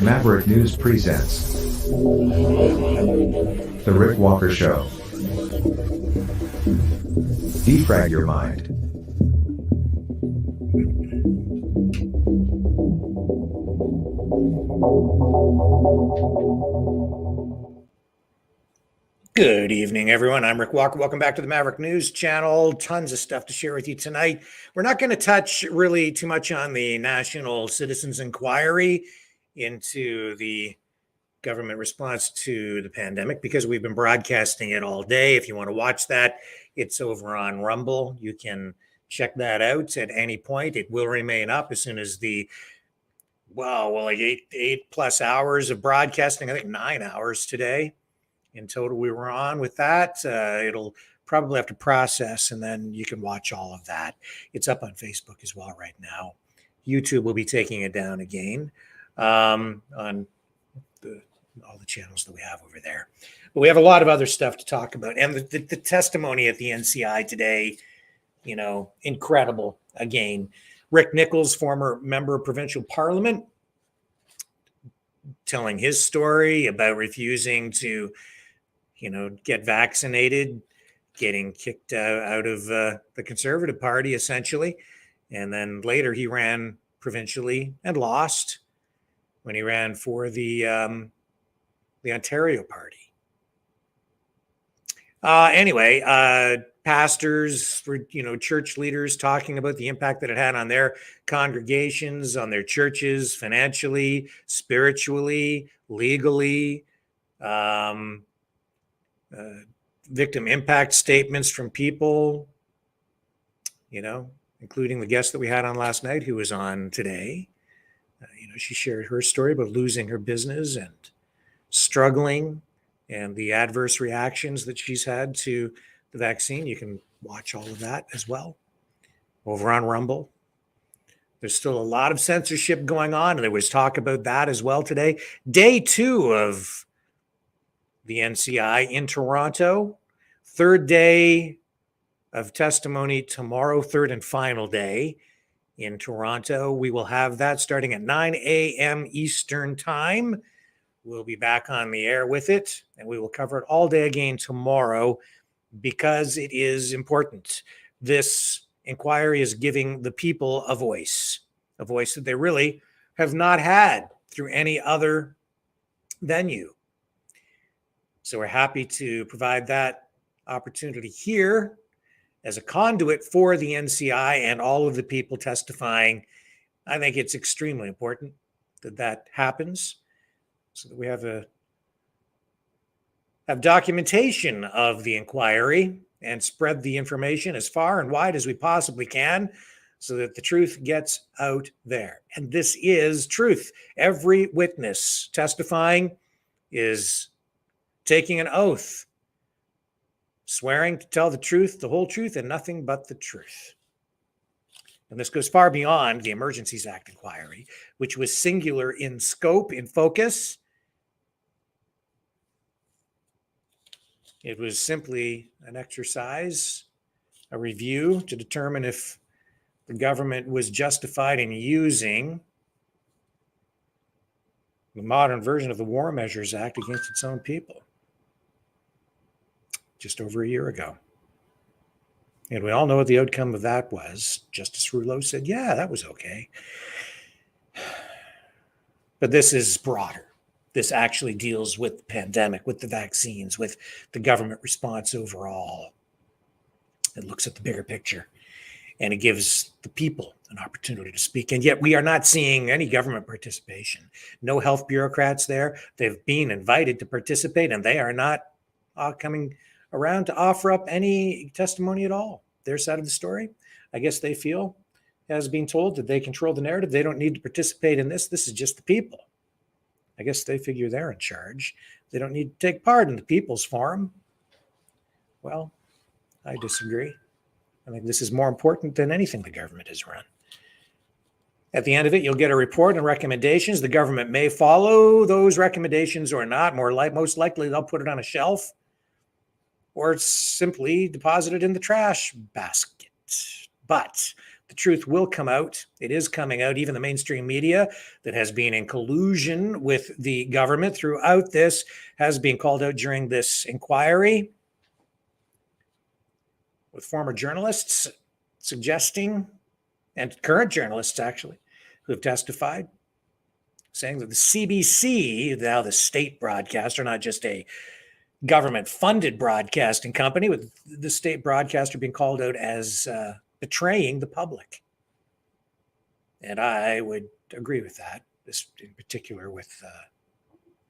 Maverick News presents The Rick Walker Show. Defrag your mind. Good evening, everyone. I'm Rick Walker. Welcome back to the Maverick News Channel. Tons of stuff to share with you tonight. We're not going to touch really too much on the National Citizens Inquiry into the government response to the pandemic because we've been broadcasting it all day. If you want to watch that, it's over on Rumble. You can check that out at any point. It will remain up as soon as the like eight plus hours of broadcasting. I think 9 hours today. In total, we were on with that. It'll probably have to process, and then you can watch all of that. It's up on Facebook as well right now. YouTube will be taking it down again on all the channels that we have over there. But we have a lot of other stuff to talk about. And the testimony at the NCI today, incredible. Again, Rick Nichols, former member of provincial parliament, telling his story about refusing to get vaccinated, getting kicked out of the Conservative Party, essentially. And then later he ran provincially and lost when he ran for the Ontario Party. Pastors, church leaders talking about the impact that it had on their congregations, on their churches, financially, spiritually, legally, victim impact statements from people, including the guest that we had on last night who was on today. She shared her story about losing her business and struggling and the adverse reactions that she's had to the vaccine. You can watch all of that as well over on Rumble. There's still a lot of censorship going on, and there was talk about that as well today. Day 2 of the NCI in Toronto. Third day of testimony tomorrow, third and final day in Toronto. We will have that starting at 9 a.m. Eastern Time. We'll be back on the air with it, and we will cover it all day again tomorrow because it is important. This inquiry is giving the people a voice that they really have not had through any other venue. So we're happy to provide that opportunity here as a conduit for the NCI and all of the people testifying. I think it's extremely important that that happens so that we have documentation of the inquiry and spread the information as far and wide as we possibly can so that the truth gets out there. And this is truth. Every witness testifying is taking an oath, swearing to tell the truth, the whole truth, and nothing but the truth. And this goes far beyond the Emergencies Act inquiry, which was singular in scope, in focus. It was simply an exercise, a review to determine if the government was justified in using the modern version of the War Measures Act against its own people. Just over a year ago. And we all know what the outcome of that was. Justice Rouleau said, yeah, that was okay. But this is broader. This actually deals with the pandemic, with the vaccines, with the government response overall. It looks at the bigger picture, and it gives the people an opportunity to speak. And yet we are not seeing any government participation. No health bureaucrats there. They've been invited to participate, and they are not coming around to offer up any testimony at all. Their side of the story, I guess they feel, as being told that they control the narrative. They don't need to participate in this. This is just the people. I guess they figure they're in charge. They don't need to take part in the People's Forum. Well, I disagree. I think this is more important than anything the government has run. At the end of it, you'll get a report and recommendations. The government may follow those recommendations or not. Most likely, they'll put it on a shelf or simply deposited in the trash basket. But The truth will come out. It is coming out. Even the mainstream media that has been in collusion with the government throughout this has been called out during this inquiry, with former journalists suggesting, and current journalists actually, who have testified, saying that the CBC, now the state broadcaster, not just a government-funded broadcasting company, with the state broadcaster being called out as betraying the public. And I would agree with that, this in particular with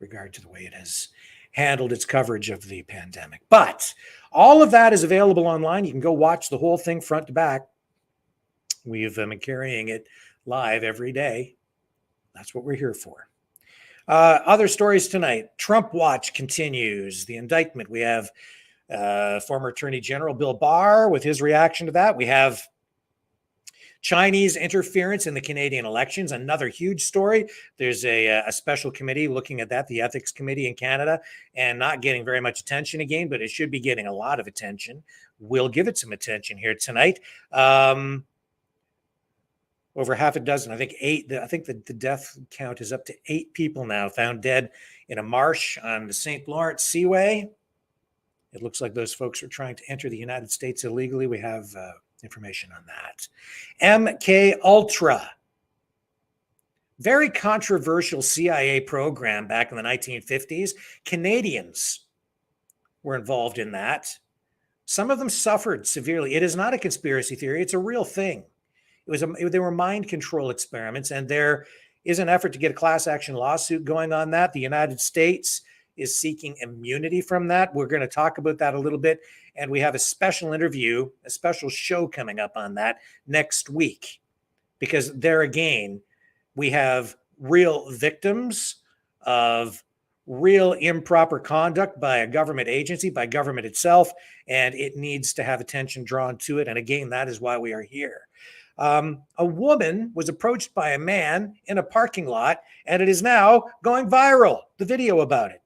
regard to the way it has handled its coverage of the pandemic. But all of that is available online. You can go watch the whole thing front to back. We've been carrying it live every day. That's what we're here for. Other stories tonight. Trump Watch continues. The indictment. We have former Attorney General Bill Barr with his reaction to that. We have Chinese interference in the Canadian elections, another huge story. There's a special committee looking at that, the Ethics Committee in Canada, and not getting very much attention again, but it should be getting a lot of attention. We'll give it some attention here tonight. Over half a dozen, I think 8. I think the death count is up to 8 people now found dead in a marsh on the St. Lawrence Seaway. It looks like those folks are trying to enter the United States illegally. We have information on that. MK Ultra, very controversial CIA program back in the 1950s. Canadians were involved in that. Some of them suffered severely. It is not a conspiracy theory. It's a real thing. They were mind control experiments, and there is an effort to get a class action lawsuit going on that. The United States is seeking immunity from that. We're going to talk about that a little bit, and we have a special interview, a special show coming up on that next week, because there again, we have real victims of real improper conduct by a government agency, by government itself, and it needs to have attention drawn to it. And again, that is why we are here. A woman was approached by a man in a parking lot, and it is now going viral, the video about it.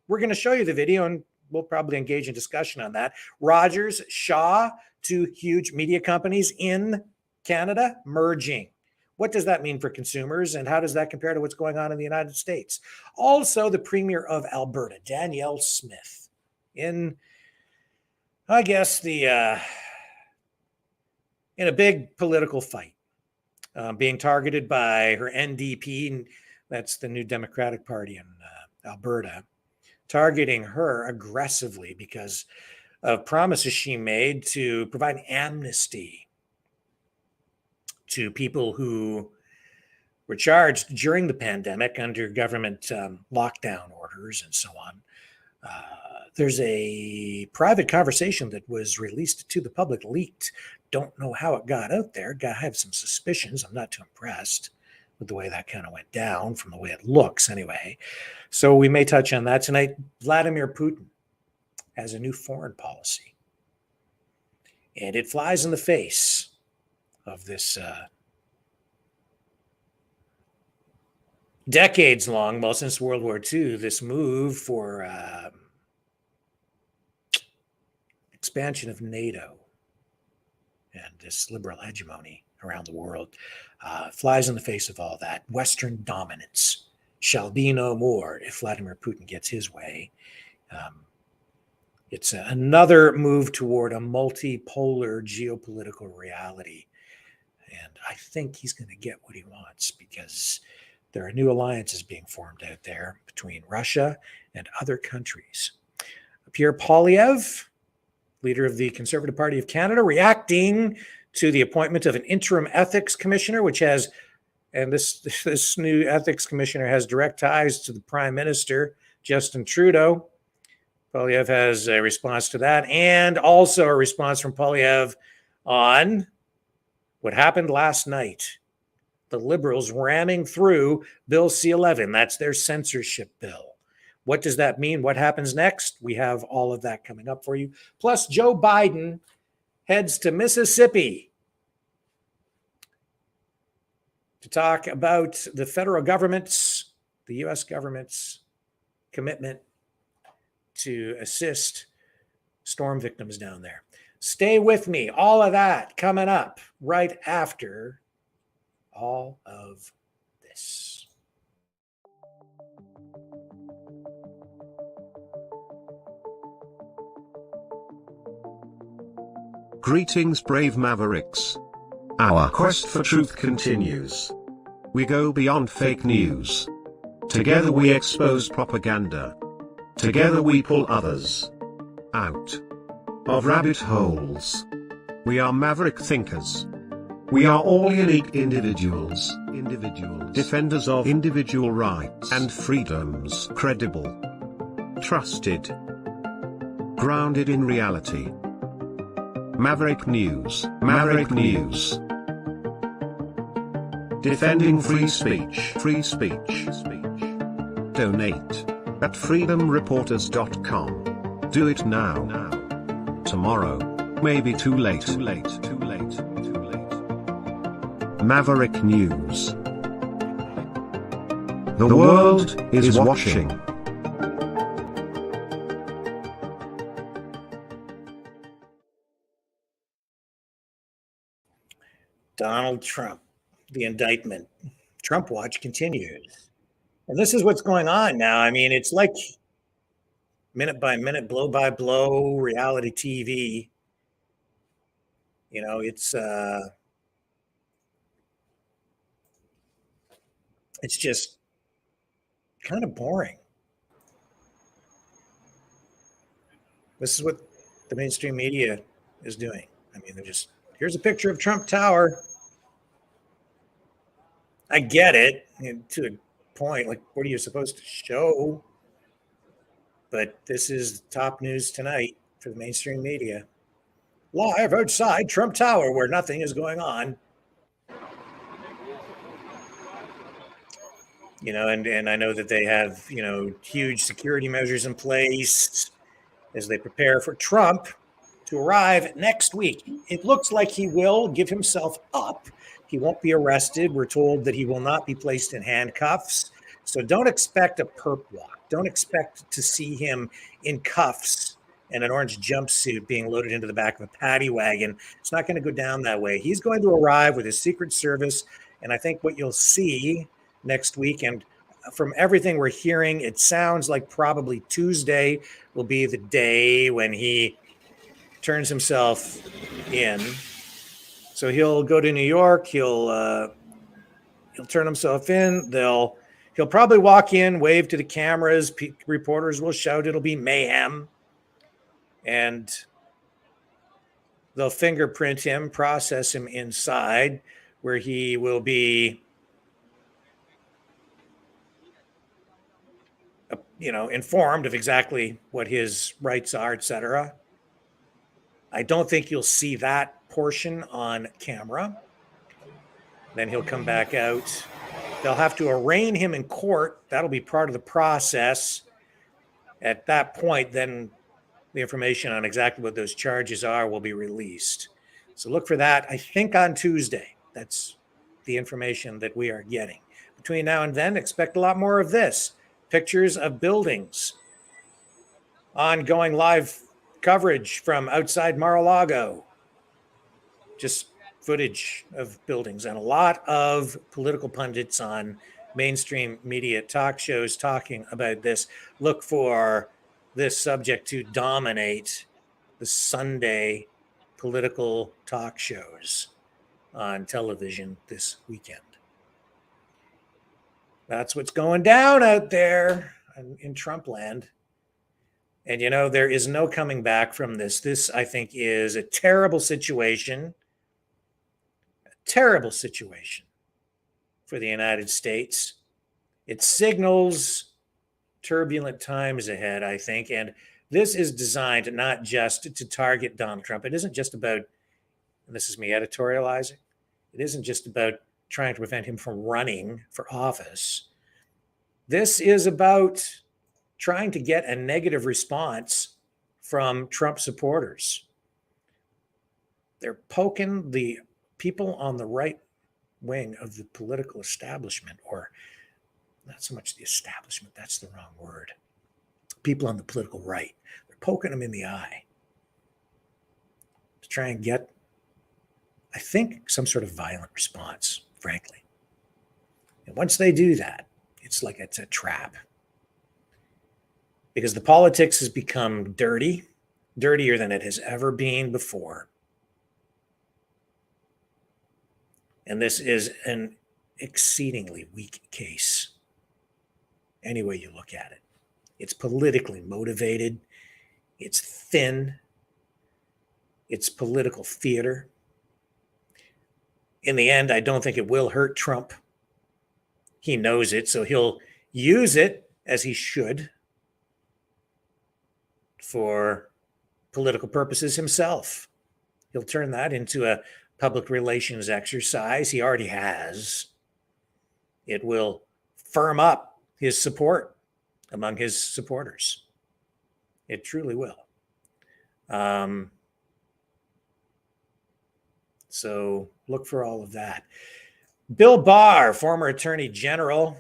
We're going to show you the video, and we'll probably engage in discussion on that. Rogers, Shaw, 2 huge media companies in Canada, merging. What does that mean for consumers, and how does that compare to what's going on in the United States? Also, the Premier of Alberta, Danielle Smith, in, I guess, in a big political fight, being targeted by her NDP, that's the New Democratic Party in Alberta, targeting her aggressively because of promises she made to provide amnesty to people who were charged during the pandemic under government lockdown orders and so on. There's a private conversation that was released to the public, leaked. Don't know how it got out there. I have some suspicions. I'm not too impressed with the way that kind of went down, from the way it looks anyway. So we may touch on that tonight. Vladimir Putin has a new foreign policy, and it flies in the face of this decades long, well, since World War II, this move for expansion of NATO and this liberal hegemony around the world, flies in the face of all that. Western dominance shall be no more if Vladimir Putin gets his way. It's another move toward a multipolar geopolitical reality. And I think he's going to get what he wants, because there are new alliances being formed out there between Russia and other countries. Pierre Poilievre, leader of the Conservative Party of Canada, reacting to the appointment of an interim ethics commissioner, which has, and this new ethics commissioner has direct ties to the Prime Minister, Justin Trudeau. Poilievre has a response to that, and also a response from Poilievre on what happened last night. The Liberals ramming through Bill C-11. That's their censorship bill. What does that mean? What happens next? We have all of that coming up for you. Plus, Joe Biden heads to Mississippi to talk about the federal government's, the U.S. government's commitment to assist storm victims down there. Stay with me. All of that coming up right after all of this. Greetings, brave Mavericks. Our quest for truth continues. We go beyond fake news. Together we expose propaganda. Together we pull others out of rabbit holes. We are maverick thinkers. We are all unique individuals, defenders of individual rights and freedoms, credible, trusted, grounded in reality. Maverick News, Maverick News. Defending free speech, free speech. Donate at freedomreporters.com. Do it now. Tomorrow may be too late. Maverick News. The world is watching. Donald Trump, the indictment. Trump watch continues. And this is what's going on now. I mean, it's like minute by minute, blow by blow reality TV. You know, it's just kind of boring. This is what the mainstream media is doing. I mean, they're just, here's a picture of Trump Tower. I get it, to a point. Like, what are you supposed to show? But this is top news tonight for the mainstream media. Live outside Trump Tower, where nothing is going on. You know, and I know that they have, you know, huge security measures in place as they prepare for Trump to arrive next week. It looks like he will give himself up. He won't be arrested. We're told that he will not be placed in handcuffs. So don't expect a perp walk. Don't expect to see him in cuffs and an orange jumpsuit being loaded into the back of a paddy wagon. It's not going to go down that way. He's going to arrive with his Secret Service. And I think what you'll see next week, and from everything we're hearing, it sounds like probably Tuesday will be the day when he turns himself in. So he'll go to New York. He'll turn himself in. He'll probably walk in, wave to the cameras. Reporters will shout. It'll be mayhem, and they'll fingerprint him, process him inside, where he will be, informed of exactly what his rights are, etc. I don't think you'll see that portion on camera. Then he'll come back out. They'll have to arraign him in court. That'll be part of the process. At that point, then the information on exactly what those charges are will be released. So look for that, I think, on Tuesday. That's the information that we are getting. Between now and then, expect a lot more of this. Pictures of buildings. Ongoing live coverage from outside Mar-a-Lago. Just footage of buildings, and a lot of political pundits on mainstream media talk shows talking about this. Look for this subject to dominate the Sunday political talk shows on television this weekend. That's what's going down out there in Trump land. And, there is no coming back from this. This, I think, is a terrible situation. Terrible situation for the United States. It signals turbulent times ahead, I think. And this is designed not just to target Donald Trump. It isn't just about, and this is me editorializing, it isn't just about trying to prevent him from running for office. This is about trying to get a negative response from Trump supporters. They're poking the people on the right wing of the political establishment, or not so much the establishment, that's the wrong word. People on the political right. They're poking them in the eye. try and get, I think, some sort of violent response, frankly. And once they do that, it's like it's a trap. Because the politics has become dirty, dirtier than it has ever been before. And this is an exceedingly weak case, any way you look at it. It's politically motivated, it's thin, it's political theater. In the end, I don't think it will hurt Trump. He knows it, so he'll use it, as he should, for political purposes himself. He'll turn that into a public relations exercise. He already has. It will firm up his support among his supporters. It truly will. So look for all of that. Bill Barr, former Attorney General,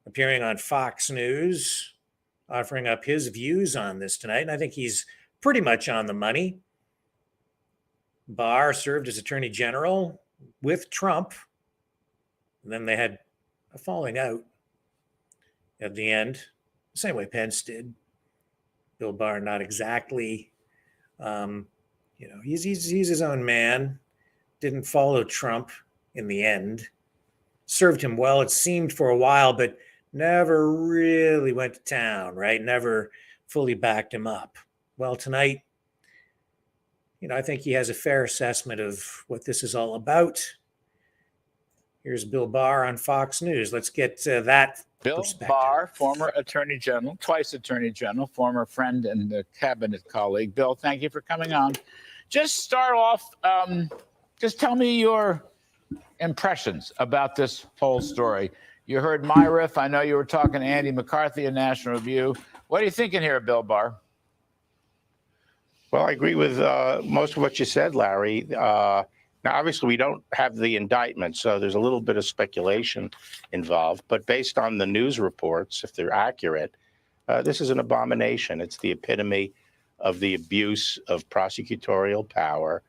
appearing on Fox News, offering up his views on this tonight. And I think he's pretty much on the money. Barr served as Attorney General with Trump. And then they had a falling out at the end, the same way Pence did. Bill Barr, not exactly, he's his own man. Didn't follow Trump in the end. Served him well, it seemed, for a while, but never really went to town, right? Never fully backed him up. Well, tonight, I think he has a fair assessment of what this is all about. Here's Bill Barr on Fox News. Let's get that Bill Barr, former Attorney General, twice Attorney General, former friend and cabinet colleague. Bill, thank you for coming on. Just start off, just tell me your impressions about this whole story. You heard my riff. I know you were talking to Andy McCarthy of National Review. What are you thinking here, Bill Barr? Well, I agree with most of what you said, Larry. Now, obviously, we don't have the indictment, so there's a little bit of speculation involved. But based on the news reports, if they're accurate, this is an abomination. It's the epitome of the abuse of prosecutorial power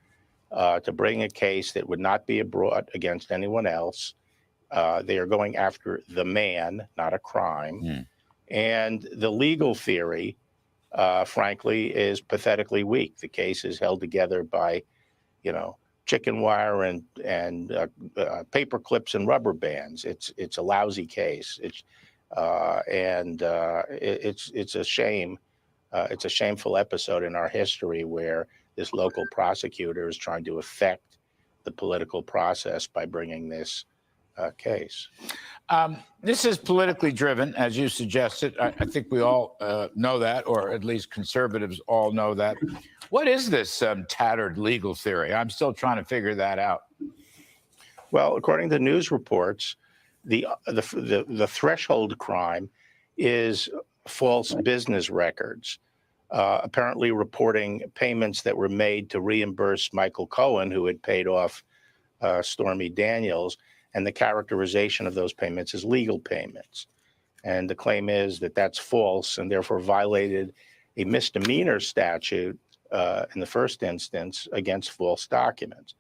to bring a case that would not be brought against anyone else. They are going after the man, not a crime. And the legal theory, frankly, is pathetically weak. The case is held together by, chicken wire and paper clips and rubber bands. It's a lousy case. It's a shame. It's a shameful episode in our history where this local prosecutor is trying to affect the political process by bringing this case. This is politically driven, as you suggested. I think we all know that, or at least conservatives all know that. What is this tattered legal theory? I'm still trying to figure that out. Well, according to news reports, the threshold crime is false business records, apparently reporting payments that were made to reimburse Michael Cohen, who had paid off Stormy Daniels, and the characterization of those payments as legal payments. And the claim is that that's false and therefore violated a misdemeanor statute in the first instance against false documents.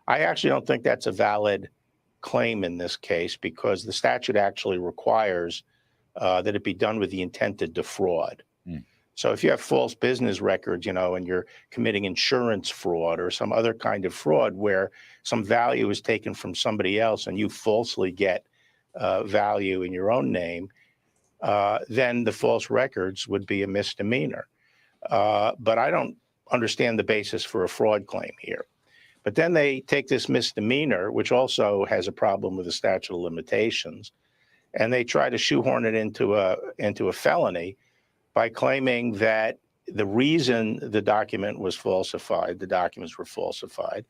I actually don't think that's a valid claim in this case because the statute actually requires that it be done with the intent to defraud. So if you have false business records, and you're committing insurance fraud or some other kind of fraud where some value is taken from somebody else and you falsely get value in your own name, then the false records would be a misdemeanor. But I don't understand the basis for a fraud claim here. But then they take this misdemeanor, which also has a problem with the statute of limitations, and they try to shoehorn it into a felony by claiming that the reason the documents were falsified,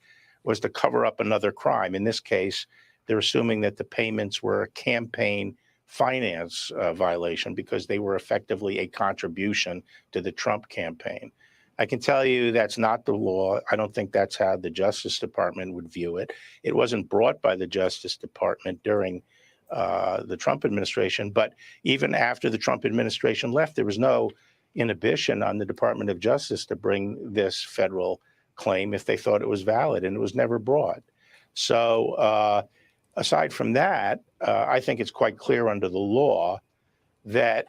was to cover up another crime. In this case, they're assuming that the payments were a campaign finance violation because they were effectively a contribution to the Trump campaign. I can tell you that's not the law. I don't think that's how the Justice Department would view it. It wasn't brought by the Justice Department during the Trump administration, but even after the Trump administration left, there was no inhibition on the Department of Justice to bring this federal claim if they thought it was valid, and it was never brought. So aside from that, I think it's quite clear under the law that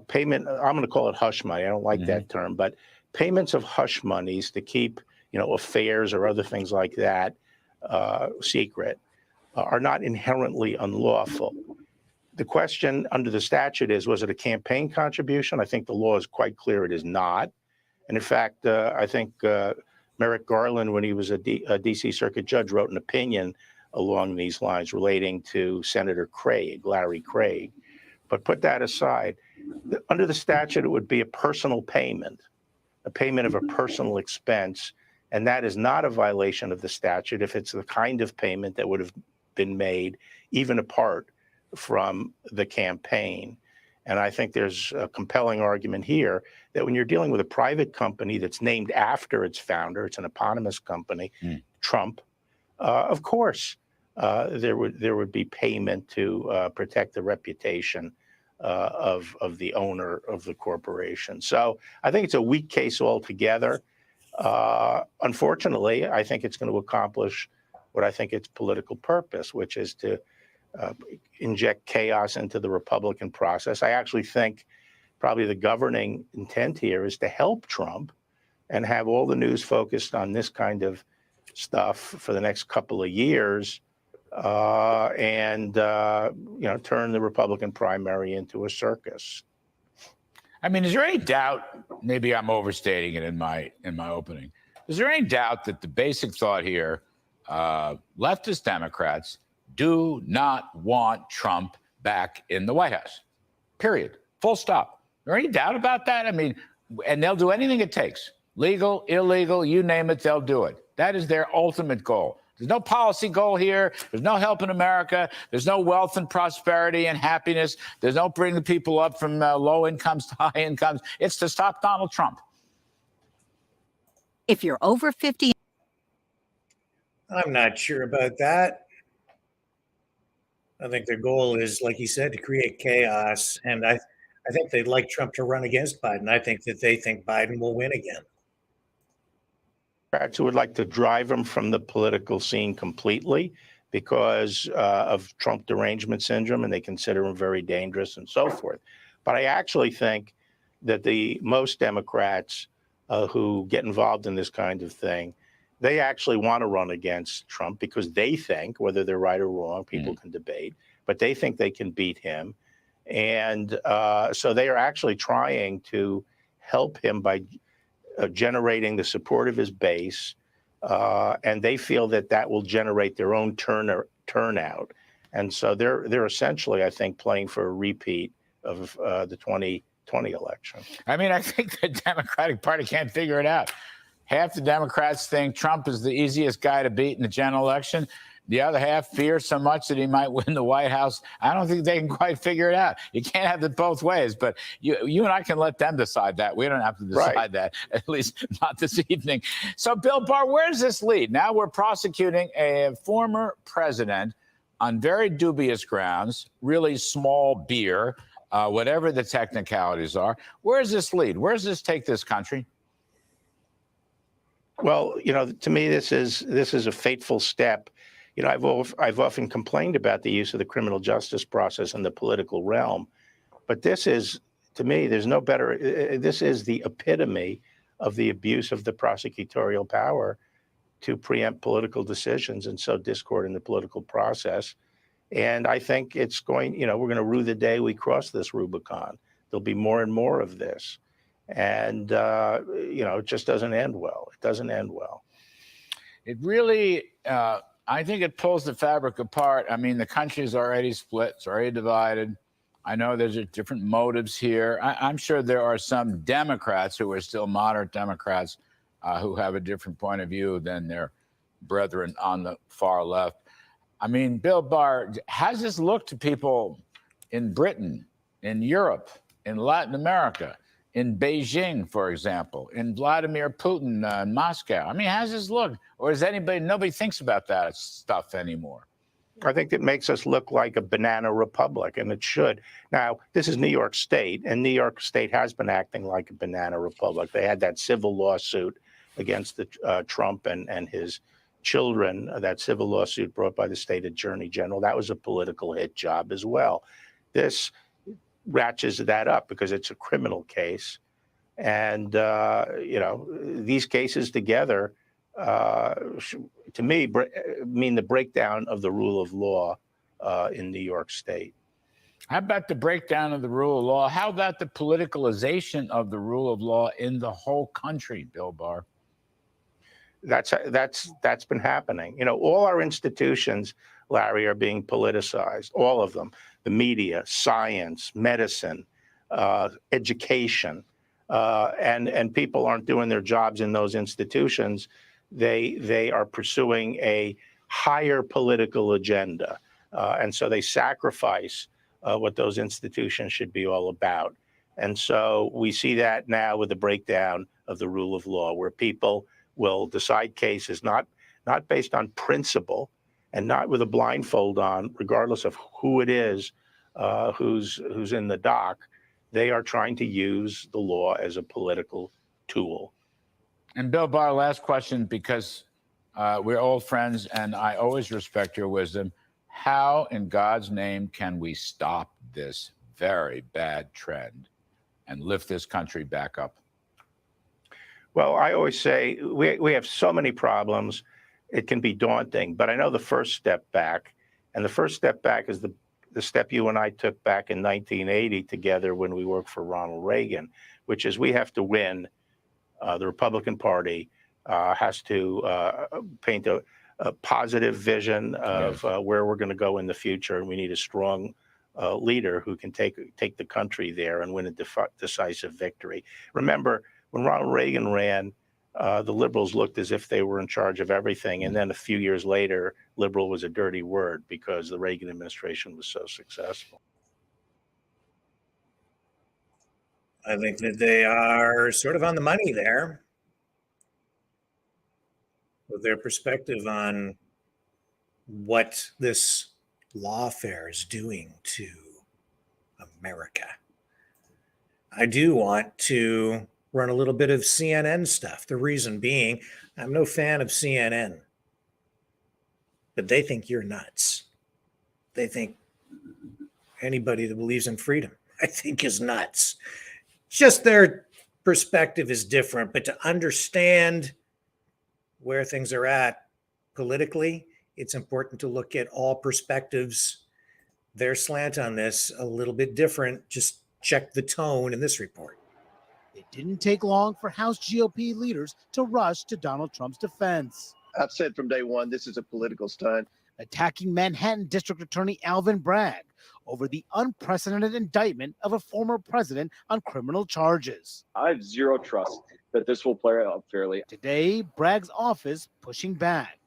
payment, I'm going to call it hush money. I don't like that term, but payments of hush monies to keep, affairs or other things like that secret are not inherently unlawful. The question under the statute is, was it a campaign contribution? I think the law is quite clear it is not. And in fact, I think Merrick Garland, when he was a D.C. Circuit judge, wrote an opinion along these lines relating to Senator Craig, Larry Craig. But put that aside, under the statute, it would be a personal payment, a payment of a personal expense. And that is not a violation of the statute if it's the kind of payment that would have been made even apart from the campaign. And I think there's a compelling argument here that when you're dealing with a private company that's named after its founder, it's an eponymous company, Trump, of course, there would be payment to protect the reputation of the owner of the corporation. So I think it's a weak case altogether. Unfortunately, I think it's going to accomplish what I think its political purpose, which is to inject chaos into the Republican process. I actually think probably the governing intent here is to help Trump and have all the news focused on this kind of stuff for the next couple of years, and turn the Republican primary into a circus. I mean, is there any doubt? Maybe I'm overstating it in my opening. Is there any doubt that the basic thought here, leftist Democrats do not want Trump back in the White House? Period. Full stop. Is there any doubt about that? I mean, and they'll do anything it takes. Legal, illegal, you name it, they'll do it. That is their ultimate goal. There's no policy goal here. There's no help in America. There's no wealth and prosperity and happiness. There's no bringing people up from low incomes to high incomes. It's to stop Donald Trump. If you're over 50. I'm not sure about that. I think their goal is, like you said, to create chaos. And I think they'd like Trump to run against Biden. I think that they think Biden will win again. Democrats who would like to drive him from the political scene completely because of Trump derangement syndrome, and they consider him very dangerous and so forth. But I actually think that the most Democrats who get involved in this kind of thing, they actually want to run against Trump because they think, whether they're right or wrong, people can debate, but they think they can beat him. And so they are actually trying to help him by generating the support of his base, and they feel that that will generate their own turnout. And so they're essentially, I think, playing for a repeat of the 2020 election. I mean, I think the Democratic Party can't figure it out. Half the Democrats think Trump is the easiest guy to beat in the general election. The other half fear so much that he might win the White House. I don't think they can quite figure it out. You can't have it both ways, but you and I can let them decide that. We don't have to decide that, at least not this evening. So, Bill Barr, where does this lead? Now we're prosecuting a former president on very dubious grounds, really small beer, whatever the technicalities are. Where does this lead? Where does this take this country? Well, to me, this is a fateful step. I've often complained about the use of the criminal justice process in the political realm, but this is, to me, there's no better. This is the epitome of the abuse of the prosecutorial power to preempt political decisions and sow discord in the political process. And I think it's going, we're going to rue the day we cross this Rubicon. There'll be more and more of this. And, it just doesn't end well. It doesn't end well. It really, I think it pulls the fabric apart. I mean, the country is already split. It's already divided. I know there's different motives here. I'm sure there are some Democrats who are still moderate Democrats who have a different point of view than their brethren on the far left. I mean, Bill Barr, how's this look to people in Britain, in Europe, in Latin America, in Beijing, for example, in Vladimir Putin in Moscow? I mean, how's this look? Or is nobody thinks about that stuff anymore? I think it makes us look like a banana republic, and it should. Now, this is New York State, and New York State has been acting like a banana republic. They had that civil lawsuit against Trump and his children, that civil lawsuit brought by the state attorney general, that was a political hit job as well. This ratchets that up because it's a criminal case. And, these cases together, to me, mean the breakdown of the rule of law in New York State. How about the breakdown of the rule of law? How about the politicalization of the rule of law in the whole country, Bill Barr? That's been happening. All our institutions, Larry, are being politicized. All of them: the media, science, medicine, education, and people aren't doing their jobs in those institutions. They are pursuing a higher political agenda, and so they sacrifice what those institutions should be all about. And so we see that now with the breakdown of the rule of law, where people will decide cases not based on principle and not with a blindfold on, regardless of who it is who's in the dock. They are trying to use the law as a political tool. And Bill Barr, last question, because we're old friends and I always respect your wisdom. How in God's name can we stop this very bad trend and lift this country back up? Well, I always say we have so many problems, it can be daunting. But I know the first step back, and the first step back is the step you and I took back in 1980 together when we worked for Ronald Reagan, which is we have to win. The Republican Party has to paint a positive vision of where we're going to go in the future, and we need a strong leader who can take the country there and win a decisive victory. Remember, when Ronald Reagan ran, the liberals looked as if they were in charge of everything. And then a few years later, liberal was a dirty word because the Reagan administration was so successful. I think that they are sort of on the money there with their perspective on what this lawfare is doing to America. I do want to run a little bit of CNN stuff. The reason being, I'm no fan of CNN, but they think you're nuts. They think anybody that believes in freedom, I think, is nuts. Just their perspective is different, but to understand where things are at politically, it's important to look at all perspectives. Their slant on this a little bit different. Just check the tone in this report. It didn't take long for House GOP leaders to rush to Donald Trump's defense. I've said from day one, this is a political stunt. Attacking Manhattan District Attorney Alvin Bragg over the unprecedented indictment of a former president on criminal charges. I have zero trust that this will play out fairly. Today, Bragg's office pushing back.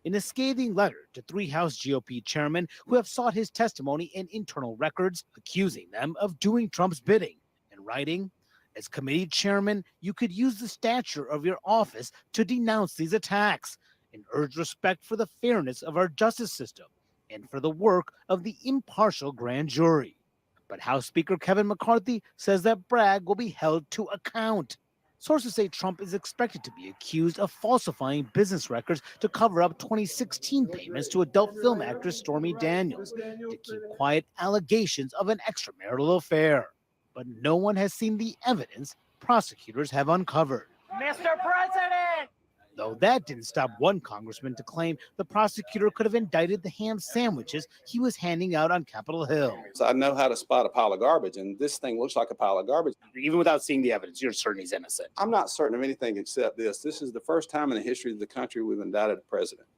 In a scathing letter to 3 House GOP chairmen who have sought his testimony and internal records, accusing them of doing Trump's bidding. In writing, as committee chairman, you could use the stature of your office to denounce these attacks and urge respect for the fairness of our justice system and for the work of the impartial grand jury. But House Speaker Kevin McCarthy says that Bragg will be held to account. Sources say Trump is expected to be accused of falsifying business records to cover up 2016 payments to adult film actress Stormy Daniels to keep quiet allegations of an extramarital affair. But no one has seen the evidence prosecutors have uncovered. Mr. President! Though that didn't stop one congressman to claim the prosecutor could have indicted the ham sandwiches he was handing out on Capitol Hill. So I know how to spot a pile of garbage, and this thing looks like a pile of garbage. Even without seeing the evidence, you're certain he's innocent. I'm not certain of anything except this. This is the first time in the history of the country we've indicted a president.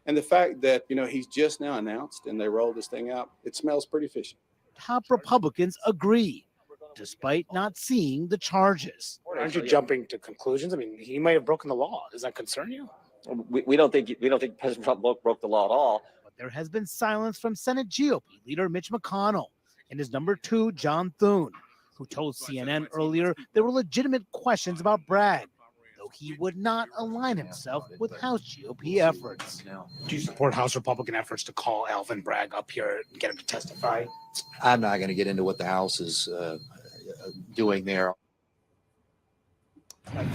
And the fact that, he's just now announced and they rolled this thing out, it smells pretty fishy. Top Republicans agree, despite not seeing the charges. Aren't you jumping to conclusions? I mean, he may have broken the law. Does that concern you? We don't think President Trump broke the law at all. But there has been silence from Senate GOP leader Mitch McConnell and his number 2, John Thune, who told CNN earlier there were legitimate questions about Bragg, though he would not align himself with House GOP efforts. Do you support House Republican efforts to call Alvin Bragg up here and get him to testify? I'm not going to get into what the House is doing there.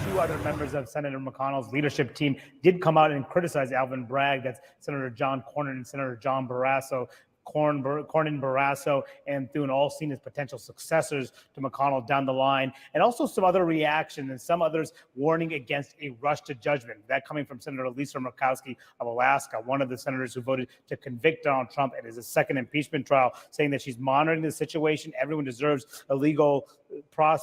Two other members of Senator McConnell's leadership team did come out and criticize Alvin Bragg. That's Senator John Cornyn and Senator John Barrasso. Cornyn, Barrasso, and Thune, all seen as potential successors to McConnell down the line, and also some other reaction and some others warning against a rush to judgment. That coming from Senator Lisa Murkowski of Alaska, one of the senators who voted to convict Donald Trump in his second impeachment trial, saying that she's monitoring the situation. Everyone deserves a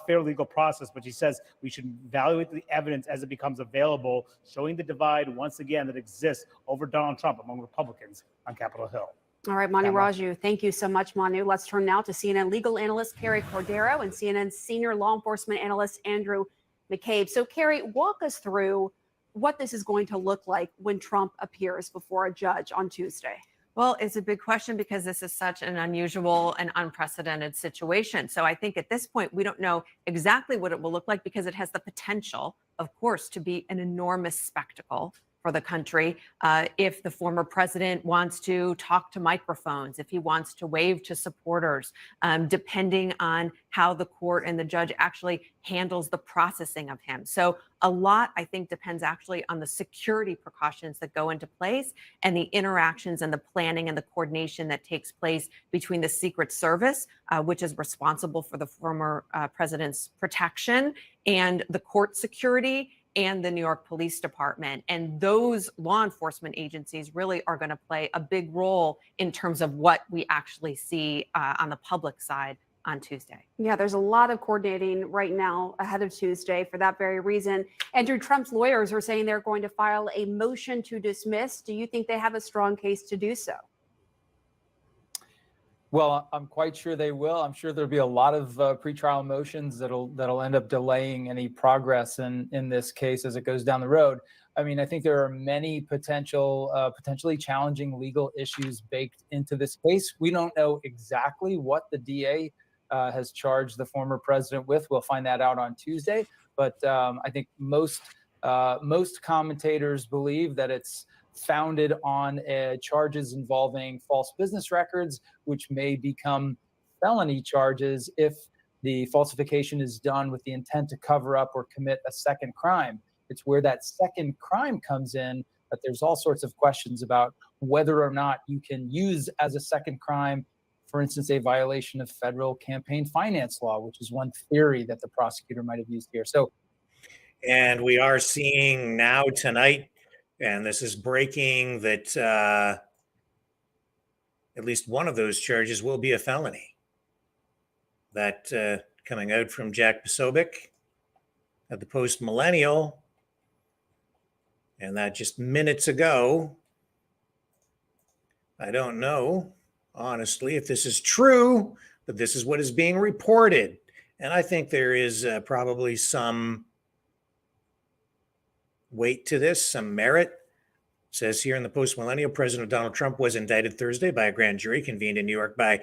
fair legal process, but she says we should evaluate the evidence as it becomes available, showing the divide once again that exists over Donald Trump among Republicans on Capitol Hill. All right, Manu Raju, thank you so much, Manu. Let's turn now to CNN legal analyst Carrie Cordero and CNN senior law enforcement analyst Andrew McCabe. So, Carrie, walk us through what this is going to look like when Trump appears before a judge on Tuesday. Well, it's a big question because this is such an unusual and unprecedented situation. So I think at this point, we don't know exactly what it will look like because it has the potential, of course, to be an enormous spectacle for the country. If the former president wants to talk to microphones, if he wants to wave to supporters, depending on how the court and the judge actually handles the processing of him. So a lot, I think, depends actually on the security precautions that go into place and the interactions and the planning and the coordination that takes place between the Secret Service, which is responsible for the former president's protection, and the court security and the New York Police Department. And those law enforcement agencies really are going to play a big role in terms of what we actually see on the public side on Tuesday. Yeah, there's a lot of coordinating right now ahead of Tuesday for that very reason. Andrew, Trump's lawyers are saying they're going to file a motion to dismiss. Do you think they have a strong case to do so? Well, I'm quite sure they will. I'm sure there'll be a lot of pretrial motions that'll end up delaying any progress in this case as it goes down the road. I mean, I think there are many potentially challenging legal issues baked into this case. We don't know exactly what the DA has charged the former president with. We'll find that out on Tuesday. But I think most commentators believe that it's founded on charges involving false business records, which may become felony charges if the falsification is done with the intent to cover up or commit a second crime. It's where that second crime comes in that there's all sorts of questions about whether or not you can use as a second crime, for instance, a violation of federal campaign finance law, which is one theory that the prosecutor might have used here. And we are seeing now tonight, and this is breaking, that at least one of those charges will be a felony. That coming out from Jack Posobiec at the Post Millennial, and that just minutes ago. I don't know, honestly, if this is true, but this is what is being reported. And I think there is probably some weight to this, some merit. It says here in the Post Millennial, President Donald Trump was indicted Thursday by a grand jury convened in New York by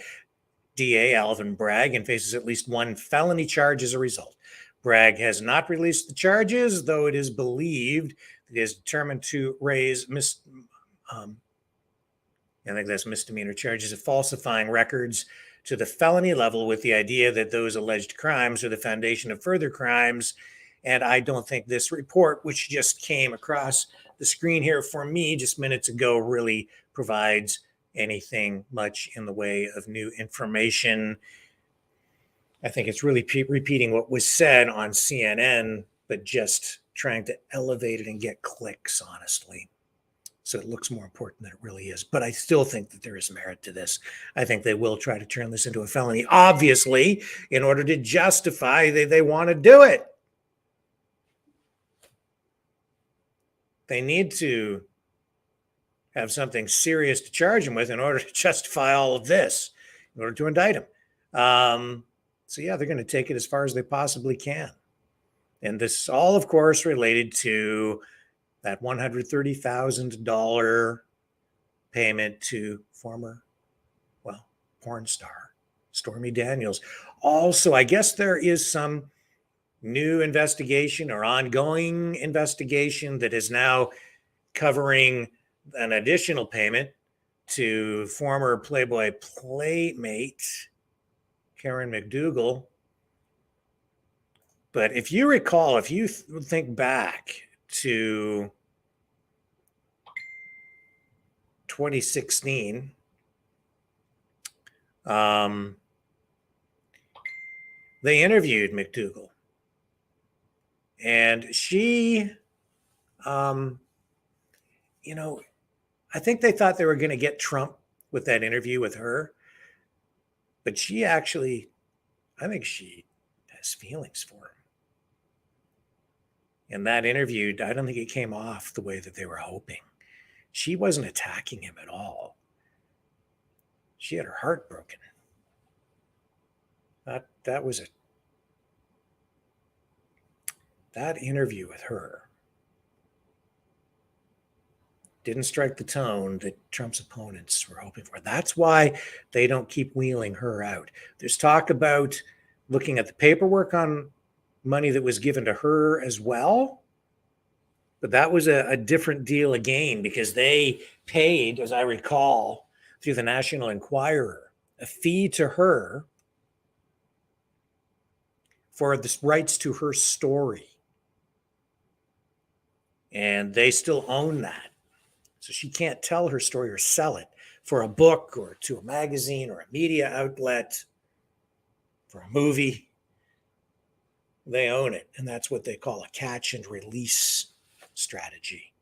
DA Alvin Bragg and faces at least one felony charge as a result. Bragg has not released the charges, though it is believed that he is determined to raise I think that's misdemeanor charges of falsifying records to the felony level, with the idea that those alleged crimes are the foundation of further crimes. And I don't think this report, which just came across the screen here for me just minutes ago, really provides anything much in the way of new information. I think it's really repeating what was said on CNN, but just trying to elevate it and get clicks, honestly. So it looks more important than it really is. But I still think that there is merit to this. I think they will try to turn this into a felony, obviously, in order to justify they want to do it. They need to have something serious to charge him with in order to justify all of this, in order to indict him. So yeah, they're going to take it as far as they possibly can. And this all, of course, related to that $130,000 payment to former, porn star Stormy Daniels. Also, I guess there is some new investigation or ongoing investigation that is now covering an additional payment to former Playboy playmate Karen McDougal. But if you recall, if you think back to 2016, they interviewed McDougal, and she, you know, I think they thought they were going to get Trump with that interview with her, but she actually, I think she has feelings for him. In that interview, I don't think it came off the way that they were hoping. She wasn't attacking him at all. She had her heart broken. That interview with her didn't strike the tone that Trump's opponents were hoping for. That's why they don't keep wheeling her out. There's talk about looking at the paperwork on money that was given to her as well. But that was a different deal again, because they paid, as I recall, through the National Enquirer, a fee to her for the rights to her story. And they still own that. So she can't tell her story or sell it for a book or to a magazine or a media outlet, for a movie. They own it. And that's what they call a catch and release strategy.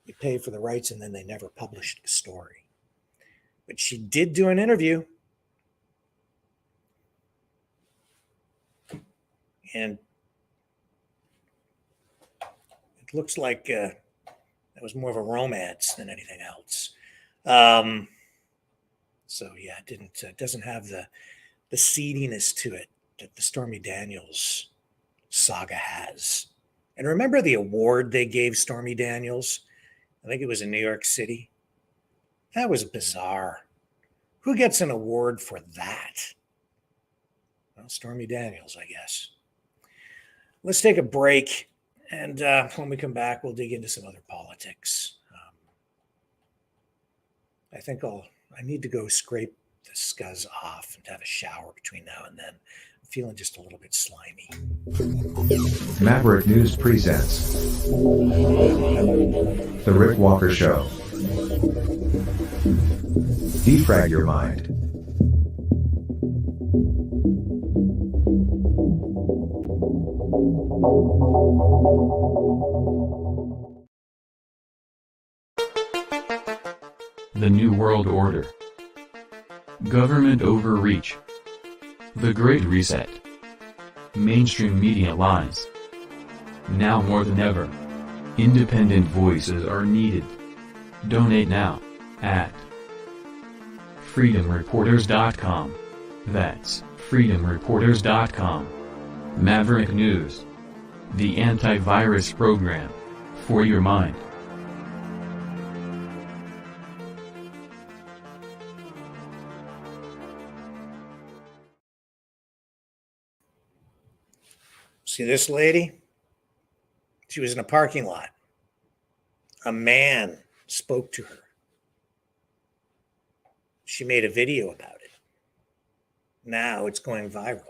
You pay for the rights and then they never published the story. But she did do an interview. And it looks like that was more of a romance than anything else. So yeah, it doesn't have the seediness to it that the Stormy Daniels saga has. And remember the award they gave Stormy Daniels? I think it was in New York City. That was bizarre. Who gets an award for that? Well, Stormy Daniels, I guess. Let's take a break. And when we come back, we'll dig into some other politics. I think I need to go scrape the scuzz off and have a shower between now and then. I'm feeling just a little bit slimy. Maverick News presents The Rick Walker Show. Defrag your mind. The New World Order. Government overreach. The Great Reset. Mainstream media lies. Now more than ever, independent voices are needed. Donate now at freedomreporters.com. That's freedomreporters.com. Maverick News. The antivirus program for your mind. See this lady? She was in a parking lot. A man spoke to her. She made a video about it. Now it's going viral.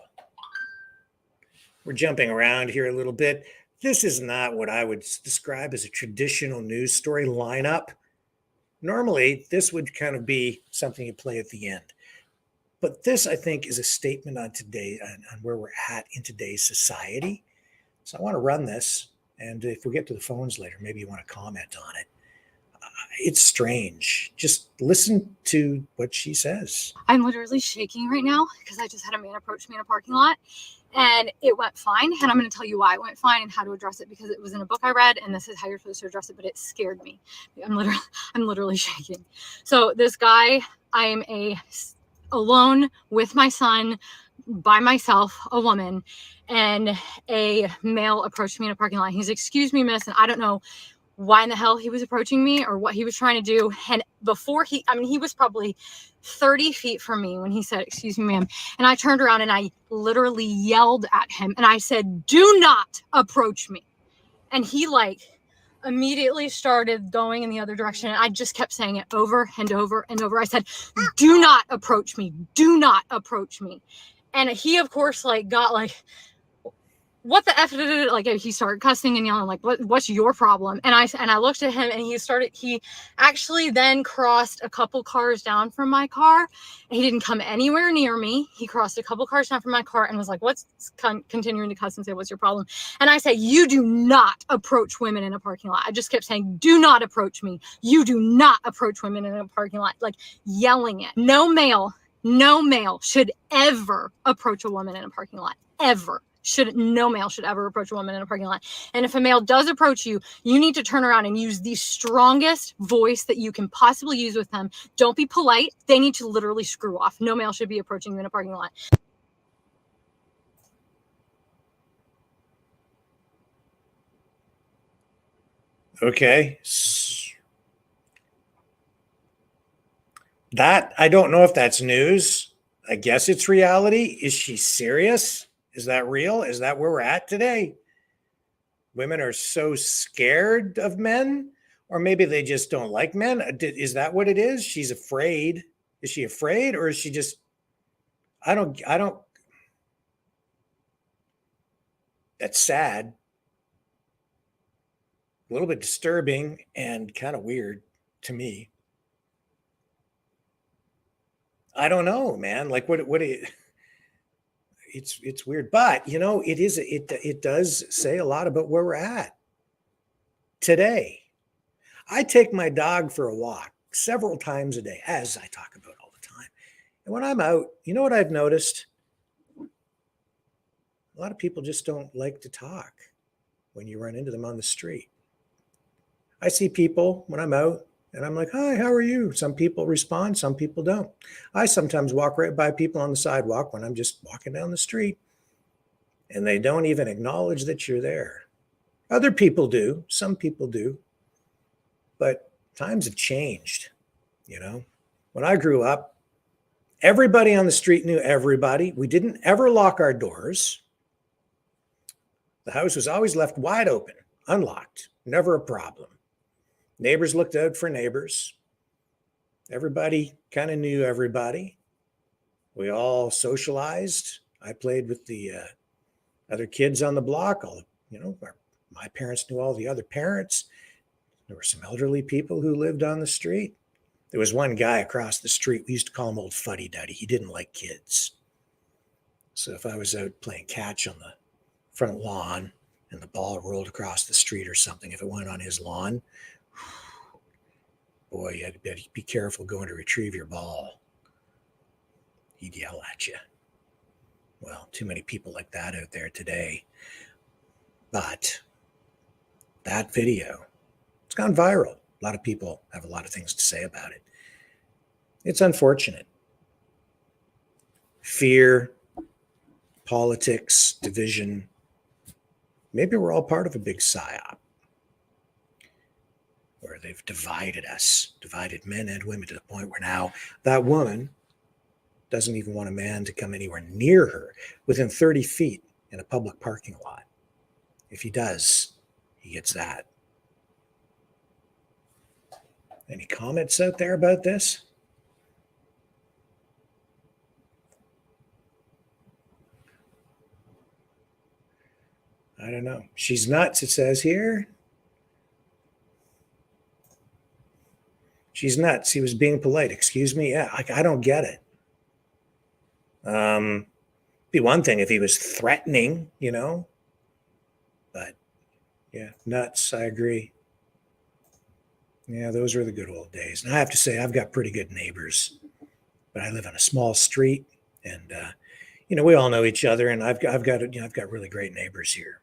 We're jumping around here a little bit. This is not what I would describe as a traditional news story lineup. Normally, this would kind of be something you play at the end. But this, I think, is a statement on today, on where we're at in today's society. So I want to run this. And if we get to the phones later, maybe you want to comment on it. It's strange. Just listen to what she says. I'm literally shaking right now because I just had a man approach me in a parking lot and it went fine. And I'm going to tell you why it went fine and how to address it, because it was in a book I read and this is how you're supposed to address it, but it scared me. I'm literally shaking. So this guy, I am alone with my son, by myself, a woman, and a male approached me in a parking lot. He's, "Excuse me, miss," and I don't know why in the hell he was approaching me or what he was trying to do. And before he was probably 30 feet from me when he said, "Excuse me, ma'am." And I turned around and I literally yelled at him and I said, "Do not approach me." And he immediately started going in the other direction. And I just kept saying it over and over and over. I said, "Do not approach me. Do not approach me." And he, of course, got what the F, like he started cussing and yelling, like, what's your problem? And I looked at him and he actually then crossed a couple cars down from my car. He didn't come anywhere near me. He crossed a couple cars down from my car and was like, continuing to cuss and say, what's your problem? And I say, you do not approach women in a parking lot. I just kept saying, do not approach me. You do not approach women in a parking lot, like yelling it. No male should ever approach a woman in a parking lot, ever. No male should ever approach a woman in a parking lot. And if a male does approach you, you need to turn around and use the strongest voice that you can possibly use with them. Don't be polite. They need to literally screw off. No male should be approaching you in a parking lot. Okay. That, I don't know if that's news. I guess it's reality. Is she serious? Is that real? Is that where we're at today? Women are so scared of men, or maybe they just don't like men. Is that what it is? She's afraid. Is she afraid, or is she just, I don't, that's sad. A little bit disturbing and kind of weird to me. I don't know, man. Like it's weird, but you know, it does say a lot about where we're at today. I take my dog for a walk several times a day, as I talk about all the time. And when I'm out, you know what I've noticed? A lot of people just don't like to talk when you run into them on the street. I see people when I'm out and I'm like, hi, how are you? Some people respond, some people don't. I sometimes walk right by people on the sidewalk when I'm just walking down the street and they don't even acknowledge that you're there. Other people do, some people do, but times have changed, you know? When I grew up, everybody on the street knew everybody. We didn't ever lock our doors. The house was always left wide open, unlocked, never a problem. Neighbors looked out for neighbors. Everybody kind of knew everybody. We all socialized. I played with the other kids on the block. My parents knew all the other parents. There were some elderly people who lived on the street. There was one guy across the street. We used to call him Old Fuddy Duddy. He didn't like kids. So if I was out playing catch on the front lawn and the ball rolled across the street or something, if it went on his lawn, boy, you had to be careful going to retrieve your ball. He'd yell at you. Well, too many people like that out there today. But that video, it's gone viral. A lot of people have a lot of things to say about it. It's unfortunate. Fear, politics, division. Maybe we're all part of a big psyop where they've divided us, divided men and women to the point where now that woman doesn't even want a man to come anywhere near her within 30 feet in a public parking lot. If he does, he gets that. Any comments out there about this? I don't know. She's nuts, it says here. She's nuts. He was being polite. Excuse me? Yeah, I don't get it. Be one thing if he was threatening, you know. But yeah, nuts. I agree. Yeah, those were the good old days. And I have to say, I've got pretty good neighbors. But I live on a small street, and we all know each other. And I've got really great neighbors here.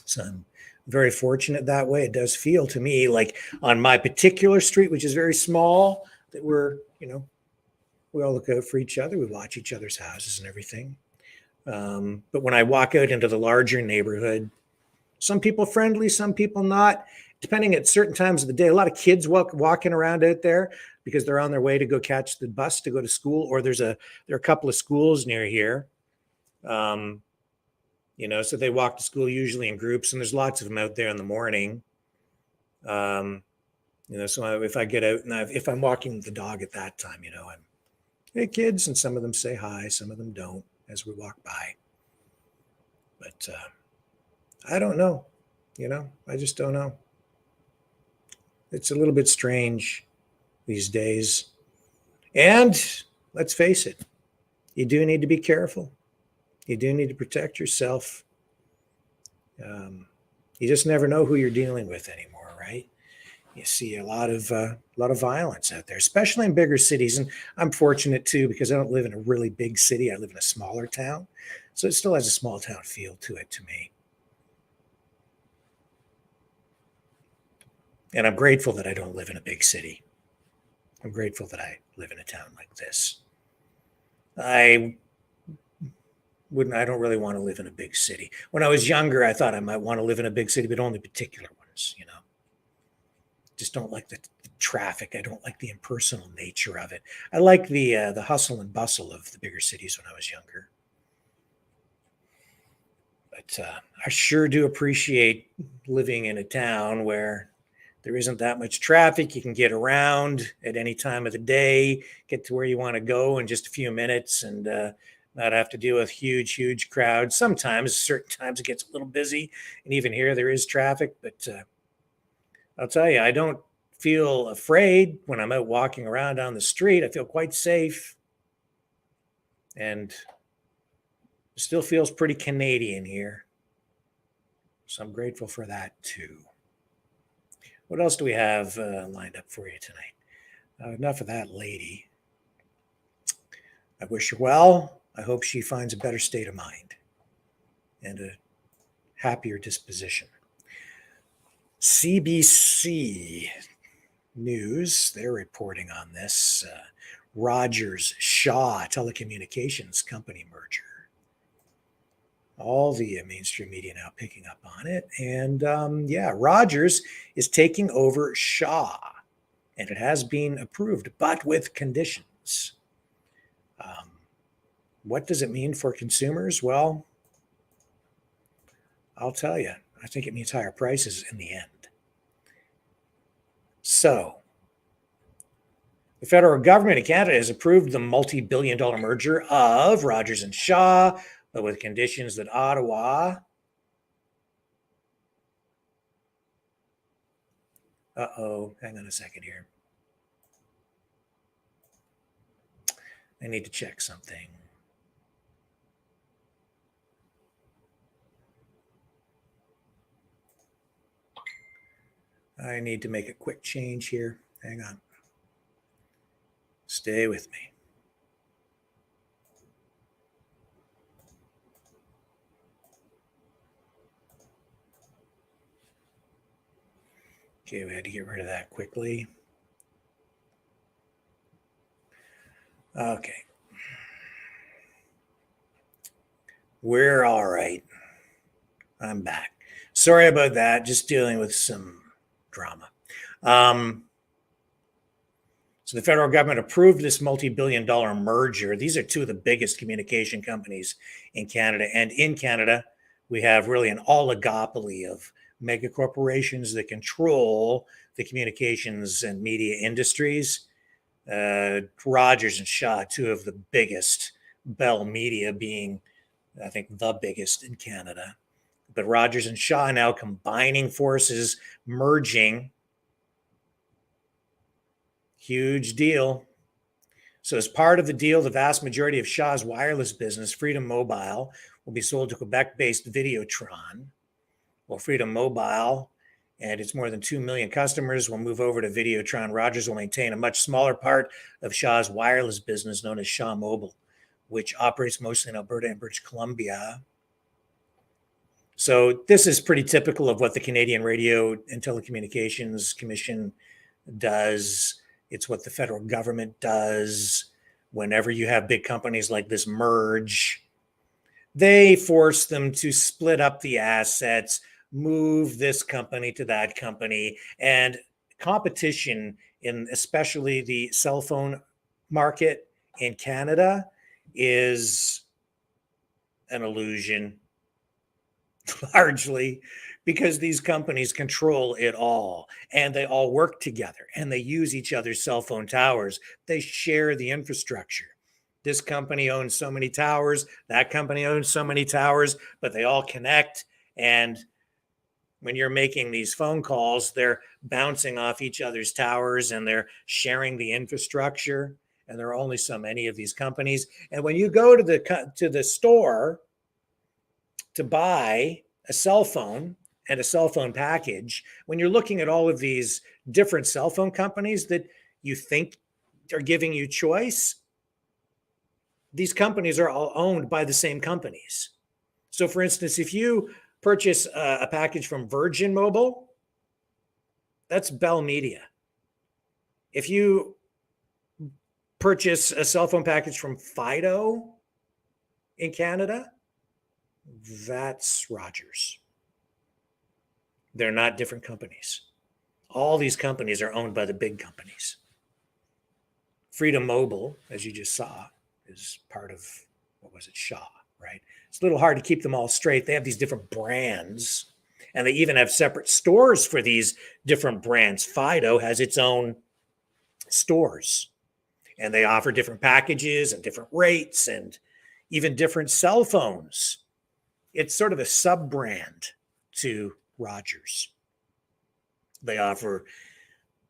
So I'm very fortunate that way. It does feel to me like on my particular street, which is very small, that we're, we all look out for each other. We watch each other's houses and everything. But when I walk out into the larger neighborhood, some people friendly, some people not, depending at certain times of the day. A lot of kids walking around out there because they're on their way to go catch the bus to go to school, or there are a couple of schools near here. So they walk to school usually in groups, and there's lots of them out there in the morning. So if I get out and if I'm walking the dog at that time, I'm, hey kids, and some of them say hi, some of them don't as we walk by. But I don't know. I just don't know. It's a little bit strange these days. And let's face it, you do need to be careful. You do need to protect yourself. You just never know who you're dealing with anymore, right? You see a lot of violence out there, especially in bigger cities. And I'm fortunate too, because I don't live in a really big city. I live in a smaller town. So it still has a small town feel to it to me. And I'm grateful that I don't live in a big city. I'm grateful that I live in a town like this. I don't really want to live in a big city. When I was younger, I thought I might want to live in a big city, but only particular ones, Just don't like the traffic. I don't like the impersonal nature of it. I like the hustle and bustle of the bigger cities when I was younger. But I sure do appreciate living in a town where there isn't that much traffic. You can get around at any time of the day, get to where you want to go in just a few minutes, and not have to deal with huge crowds. Sometimes, certain times it gets a little busy, and even here there is traffic. But I'll tell you, I don't feel afraid when I'm out walking around down the street. I feel quite safe, and it still feels pretty Canadian here. So I'm grateful for that too. What else do we have lined up for you tonight? Enough of that lady. I wish her well. I hope she finds a better state of mind and a happier disposition. CBC News, they're reporting on this Rogers-Shaw telecommunications company merger. All the mainstream media now picking up on it. And Rogers is taking over Shaw, and it has been approved, but with conditions. What does it mean for consumers? Well, I'll tell you, I think it means higher prices in the end. So, the federal government of Canada has approved the multi-billion-dollar merger of Rogers and Shaw, but with conditions that Ottawa hang on a second here. I need to check something. I need to make a quick change here. Hang on. Stay with me. Okay, we had to get rid of that quickly. Okay. We're all right. I'm back. Sorry about that. Just dealing with some drama. So the federal government approved this multi-billion-dollar merger. These are two of the biggest communication companies in Canada. And in Canada, we have really an oligopoly of mega corporations that control the communications and media industries. Rogers and Shaw, two of the biggest, Bell Media being, I think, the biggest in Canada. But Rogers and Shaw now combining forces, merging. Huge deal. So as part of the deal, the vast majority of Shaw's wireless business, Freedom Mobile, will be sold to Quebec-based Videotron. Well, Freedom Mobile and its more than 2 million customers will move over to Videotron. Rogers will maintain a much smaller part of Shaw's wireless business known as Shaw Mobile, which operates mostly in Alberta and British Columbia. So this is pretty typical of what the Canadian Radio and Telecommunications Commission does. It's what the federal government does. Whenever you have big companies like this merge, they force them to split up the assets, move this company to that company, and competition in especially the cell phone market in Canada is an illusion, largely because these companies control it all and they all work together and they use each other's cell phone towers. They share the infrastructure. This company owns so many towers, that company owns so many towers, but they all connect. And when you're making these phone calls, they're bouncing off each other's towers and they're sharing the infrastructure. And there are only so many of these companies. And when you go to the store to buy a cell phone and a cell phone package, when you're looking at all of these different cell phone companies that you think are giving you choice, these companies are all owned by the same companies. So for instance, if you purchase a package from Virgin Mobile, that's Bell Media. If you purchase a cell phone package from Fido in Canada, that's Rogers. They're not different companies. All these companies are owned by the big companies. Freedom Mobile, as you just saw, is part of, what was it, Shaw, right? It's a little hard to keep them all straight. They have these different brands, and they even have separate stores for these different brands. Fido has its own stores, and they offer different packages and different rates and even different cell phones. It's sort of a sub-brand to Rogers. They offer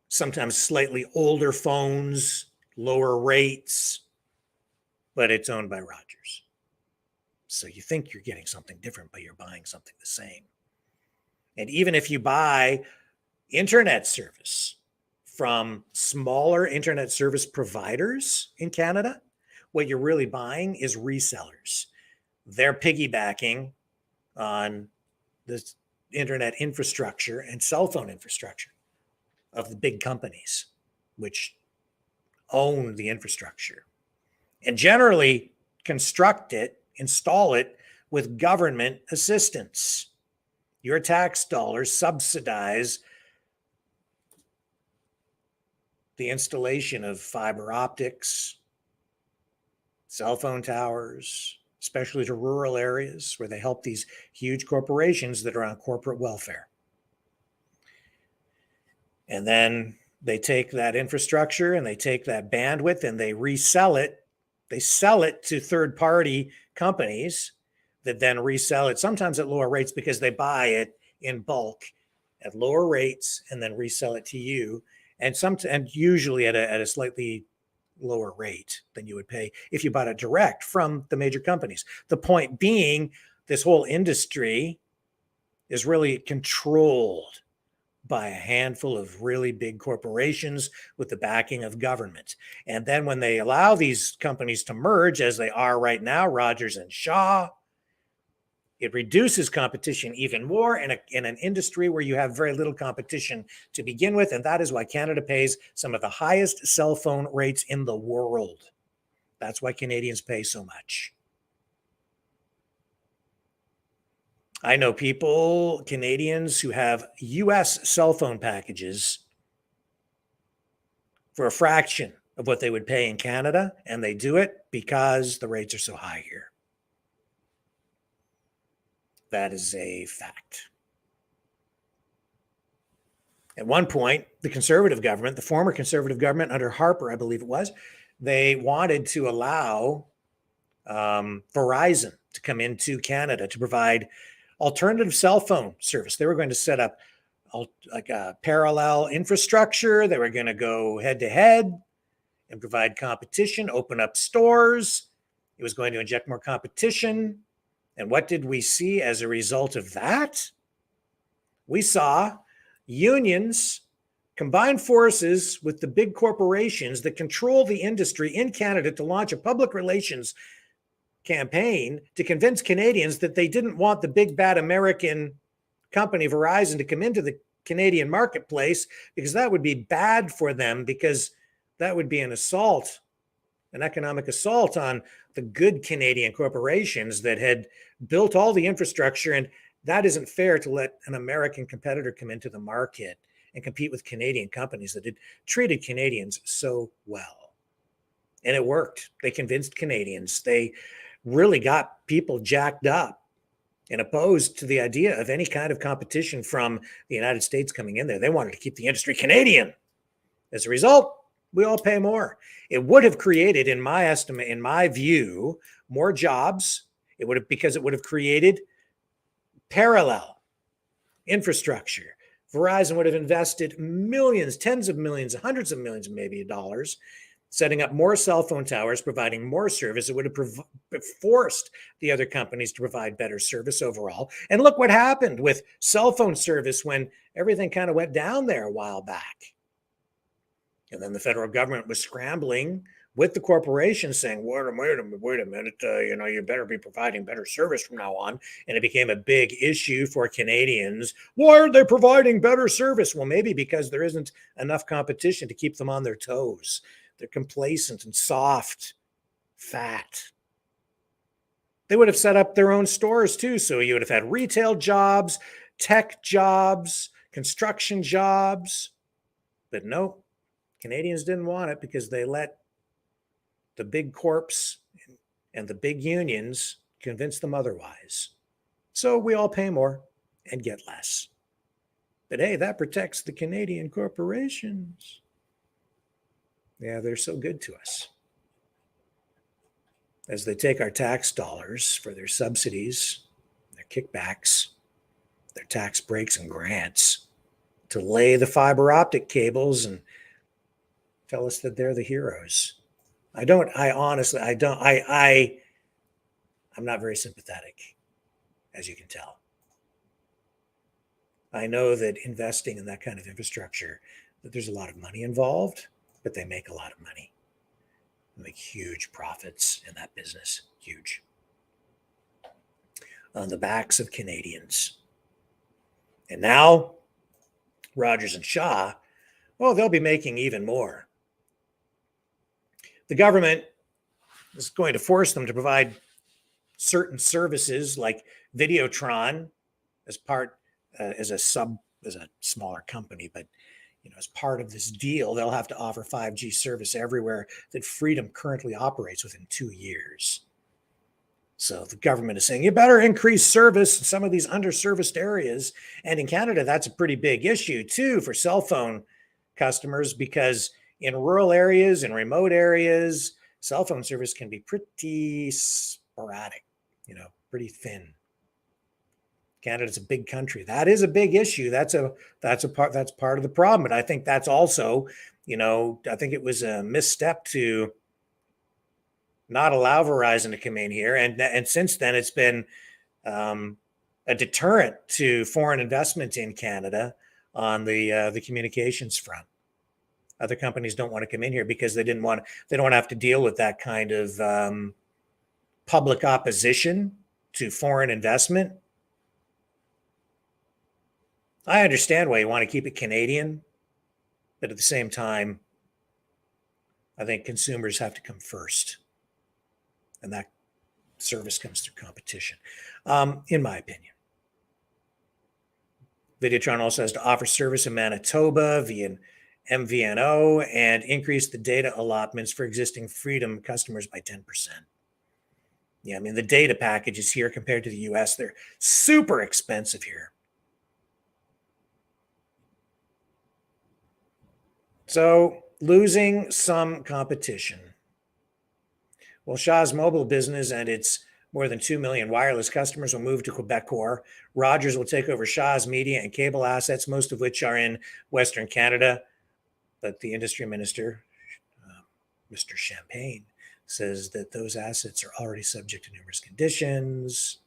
sometimes slightly older phones, lower rates, but it's owned by Rogers. So you think you're getting something different, but you're buying something the same. And even if you buy internet service from smaller internet service providers in Canada, what you're really buying is resellers. They're piggybacking on the internet infrastructure and cell phone infrastructure of the big companies, which own the infrastructure and generally construct it, install it with government assistance. Your tax dollars subsidize the installation of fiber optics, cell phone towers, especially to rural areas where they help these huge corporations that are on corporate welfare. And then they take that infrastructure and they take that bandwidth and they resell it. They sell it to third-party companies that then resell it, sometimes at lower rates because they buy it in bulk at lower rates and then resell it to you, and usually at a slightly lower rate than you would pay if you bought it direct from the major companies. The point being, this whole industry is really controlled by a handful of really big corporations with the backing of government. And then when they allow these companies to merge, as they are right now, Rogers and Shaw, it reduces competition even more in an industry where you have very little competition to begin with. And that is why Canada pays some of the highest cell phone rates in the world. That's why Canadians pay so much. I know people, Canadians, who have US cell phone packages for a fraction of what they would pay in Canada, and they do it because the rates are so high here. That is a fact. At one point, the Conservative government, the former Conservative government under Harper, I believe it was, they wanted to allow Verizon to come into Canada to provide alternative cell phone service. They were going to set up like a parallel infrastructure. They were going to go head to head and provide competition, open up stores. It was going to inject more competition. And what did we see as a result of that? We saw unions combine forces with the big corporations that control the industry in Canada to launch a public relations campaign to convince Canadians that they didn't want the big bad American company Verizon to come into the Canadian marketplace, because that would be bad for them, because that would be an assault, an economic assault on the good Canadian corporations that had built all the infrastructure. And that isn't fair to let an American competitor come into the market and compete with Canadian companies that had treated Canadians so well. And it worked. They convinced Canadians. They really got people jacked up and opposed to the idea of any kind of competition from the United States coming in there. They wanted to keep the industry Canadian. As a result, We all pay more. It would have created, in my estimate, in my view, more jobs. It would have, because it would have created parallel infrastructure. Verizon would have invested millions, tens of millions, hundreds of millions, maybe dollars, setting up more cell phone towers, providing more service. It would have forced the other companies to provide better service overall. And look what happened with cell phone service when everything kind of went down there a while back. And then the federal government was scrambling with the corporations saying, wait a minute, you better be providing better service from now on. And it became a big issue for Canadians. Why aren't they providing better service? Well, maybe because there isn't enough competition to keep them on their toes. They're complacent and soft, fat. They would have set up their own stores too. So you would have had retail jobs, tech jobs, construction jobs. But no, Canadians didn't want it because they let the big corps and the big unions convince them otherwise. So we all pay more and get less. But hey, that protects the Canadian corporations. Yeah, they're so good to us. As they take our tax dollars for their subsidies, their kickbacks, their tax breaks and grants to lay the fiber optic cables and tell us that they're the heroes. I'm not very sympathetic, as you can tell. I know that investing in that kind of infrastructure, that there's a lot of money involved, but they make a lot of money. They make huge profits in that business, huge. On the backs of Canadians. And now, Rogers and Shaw, well, they'll be making even more. The government is going to force them to provide certain services like Videotron as part, as a smaller company, but as part of this deal, they'll have to offer 5G service everywhere that Freedom currently operates within 2 years. So the government is saying, you better increase service in some of these underserviced areas. And in Canada, that's a pretty big issue too for cell phone customers, because in rural areas and remote areas, cell phone service can be pretty sporadic, pretty thin. Canada's a big country. That is a big issue. That's part of the problem. But I think that's also, I think it was a misstep to not allow Verizon to come in here. And since then, it's been a deterrent to foreign investment in Canada on the communications front. Other companies don't want to come in here because they don't want to have to deal with that kind of public opposition to foreign investment. I understand why you want to keep it Canadian, but at the same time, I think consumers have to come first. And that service comes through competition, in my opinion. Videotron also has to offer service in Manitoba via MVNO and increase the data allotments for existing Freedom customers by 10%. Yeah, I mean, the data packages here compared to the US, they're super expensive here. So losing some competition. Well, Shaw's mobile business and its more than 2 million wireless customers will move to Quebecor. Rogers will take over Shaw's media and cable assets, most of which are in Western Canada. But the industry minister, Mr. Champagne, says that those assets are already subject to numerous conditions.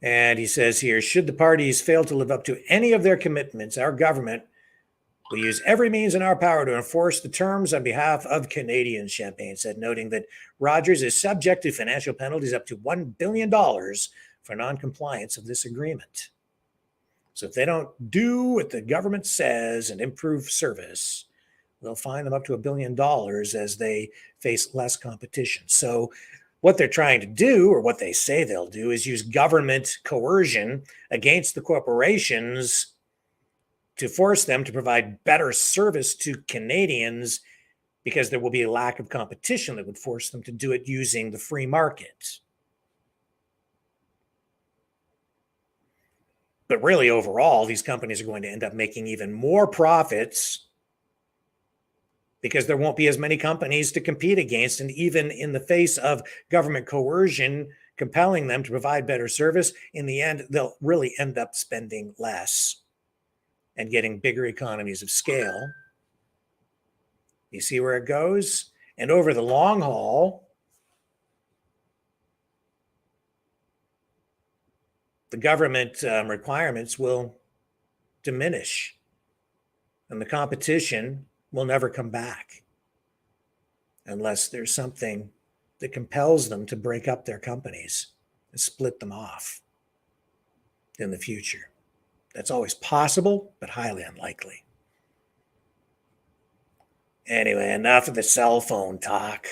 And he says here, should the parties fail to live up to any of their commitments, our government will use every means in our power to enforce the terms on behalf of Canadians, Champagne said, noting that Rogers is subject to financial penalties up to $1 billion for noncompliance of this agreement. So if they don't do what the government says and improve service, they'll fine them up to $1 billion as they face less competition. So what they're trying to do, or what they say they'll do, is use government coercion against the corporations to force them to provide better service to Canadians, because there will be a lack of competition that would force them to do it using the free market. But really, overall, these companies are going to end up making even more profits because there won't be as many companies to compete against. And even in the face of government coercion, compelling them to provide better service, in the end, they'll really end up spending less and getting bigger economies of scale. You see where it goes? And over the long haul, the government requirements will diminish and the competition will never come back unless there's something that compels them to break up their companies and split them off in the future. That's always possible, but highly unlikely. Anyway, enough of the cell phone talk.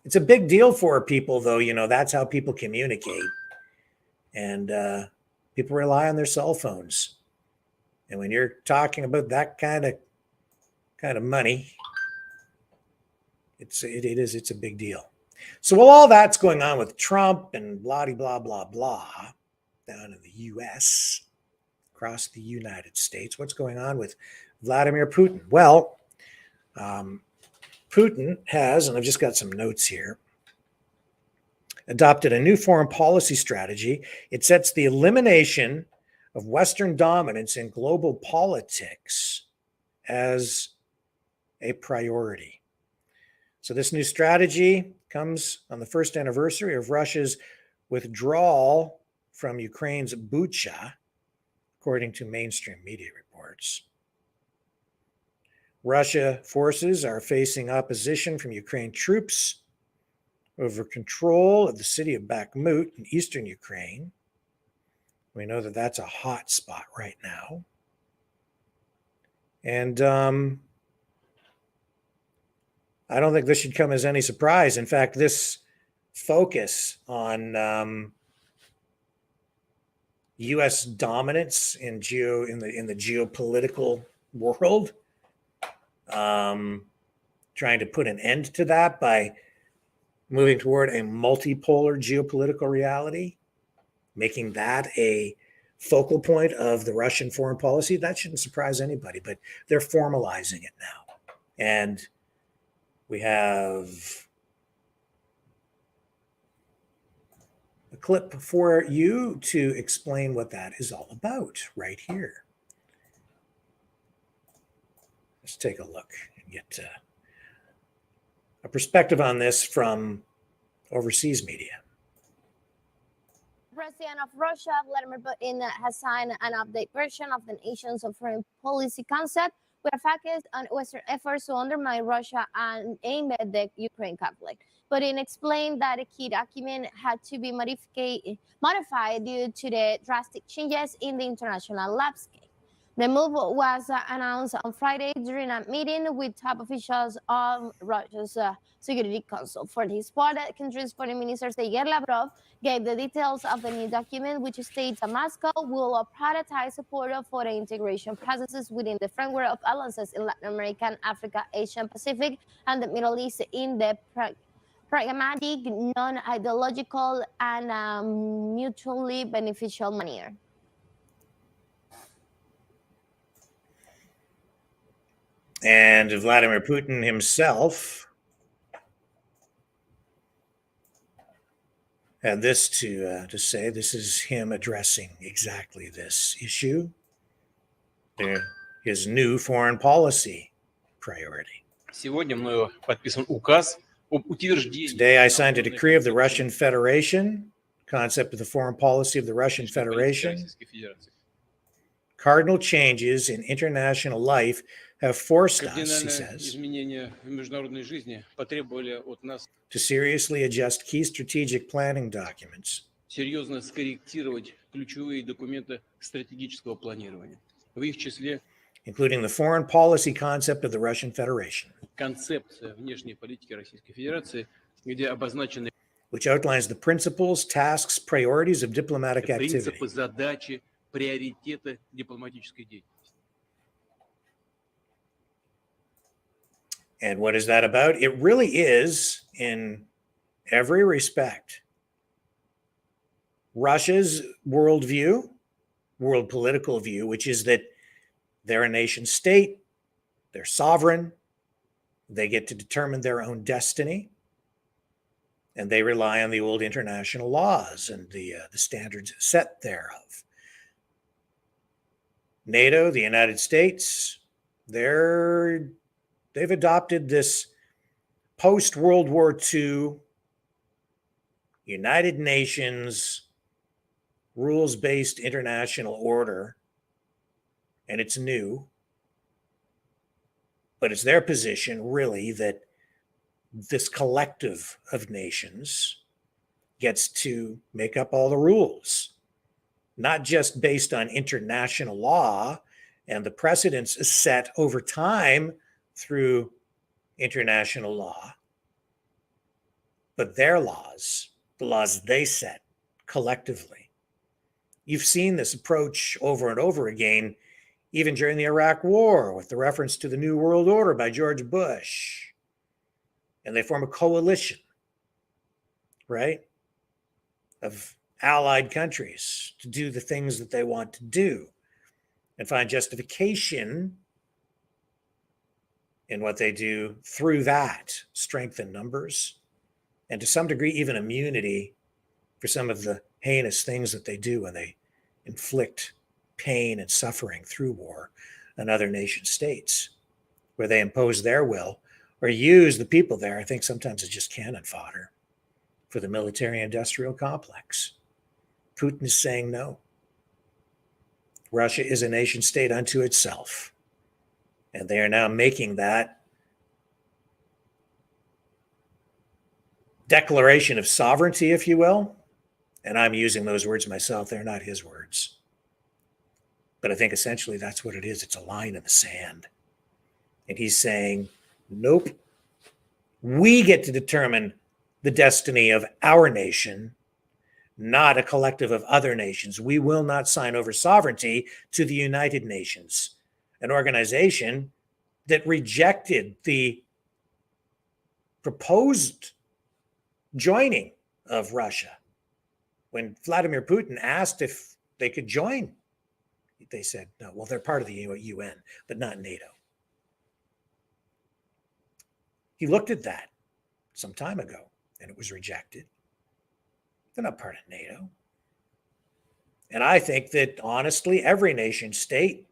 It's a big deal for people, though. You know, that's how people communicate. And people rely on their cell phones. And when you're talking about that kind of money, it's a big deal. So while all that's going on with Trump and blah, blah, blah, blah, down in the U.S., across the United States, what's going on with Vladimir Putin? Well, Putin has, and I've just got some notes here, adopted a new foreign policy strategy. It sets the elimination of Western dominance in global politics as a priority. So this new strategy comes on the first anniversary of Russia's withdrawal from Ukraine's Bucha, according to mainstream media reports. Russia forces are facing opposition from Ukraine troops over control of the city of Bakhmut in eastern Ukraine. We know that that's a hot spot right now. And I don't think this should come as any surprise. In fact, this focus on U.S. dominance in the geopolitical world, trying to put an end to that by moving toward a multipolar geopolitical reality, making that a focal point of the Russian foreign policy, that shouldn't surprise anybody, but they're formalizing it now. And we have a clip for you to explain what that is all about right here. Let's take a look and get a perspective on this from overseas media. President of Russia, Vladimir Putin, has signed an updated version of the nation's foreign policy concept with a focus on Western efforts to undermine Russia and aim at the Ukraine conflict. Putin explained that the key document had to be modified due to the drastic changes in the international landscape. The move was announced on Friday during a meeting with top officials of Russia's Security Council. For his part, the country's foreign minister Sergei Lavrov gave the details of the new document, which states that Moscow will prioritize support for the integration processes within the framework of alliances in Latin America, Africa, Asia Pacific, and the Middle East in the pragmatic, non-ideological, and mutually beneficial manner. And Vladimir Putin himself had this to say. This is him addressing exactly this issue, his new foreign policy priority. Today I signed a decree of the Russian Federation, concept of the foreign policy of the Russian Federation. Cardinal changes in international life have forced us, he says, to seriously adjust key strategic planning documents, including the foreign policy concept of the Russian Federation, which outlines the principles, tasks, priorities of diplomatic activity. And what is that about? It really is, in every respect, Russia's worldview world political view, which is that they're a nation state, they're sovereign, they get to determine their own destiny, and they rely on the old international laws and the standards set thereof. NATO, the United States, they've adopted this post-World War II United Nations rules-based international order, and it's new, but it's their position really that this collective of nations gets to make up all the rules, not just based on international law and the precedents set over time through international law, but their laws, the laws they set collectively. You've seen this approach over and over again, even during the Iraq War, with the reference to the New World Order by George Bush. And they form a coalition, right, of allied countries to do the things that they want to do and find justification in what they do through that strength in numbers, and to some degree even immunity for some of the heinous things that they do when they inflict pain and suffering through war on other nation states, where they impose their will or use the people there. I think sometimes it's just cannon fodder for the military-industrial complex. Putin is saying no. Russia is a nation state unto itself, and they are now making that declaration of sovereignty, if you will, and I'm using those words myself. They're not his words. But I think essentially that's what it is. It's a line in the sand. And he's saying, nope, we get to determine the destiny of our nation, not a collective of other nations. We will not sign over sovereignty to the United Nations, an organization that rejected the proposed joining of Russia. When Vladimir Putin asked if they could join, they said, no, well, they're part of the UN, but not NATO. He looked at that some time ago, and it was rejected. They're not part of NATO. And I think that, honestly, every nation state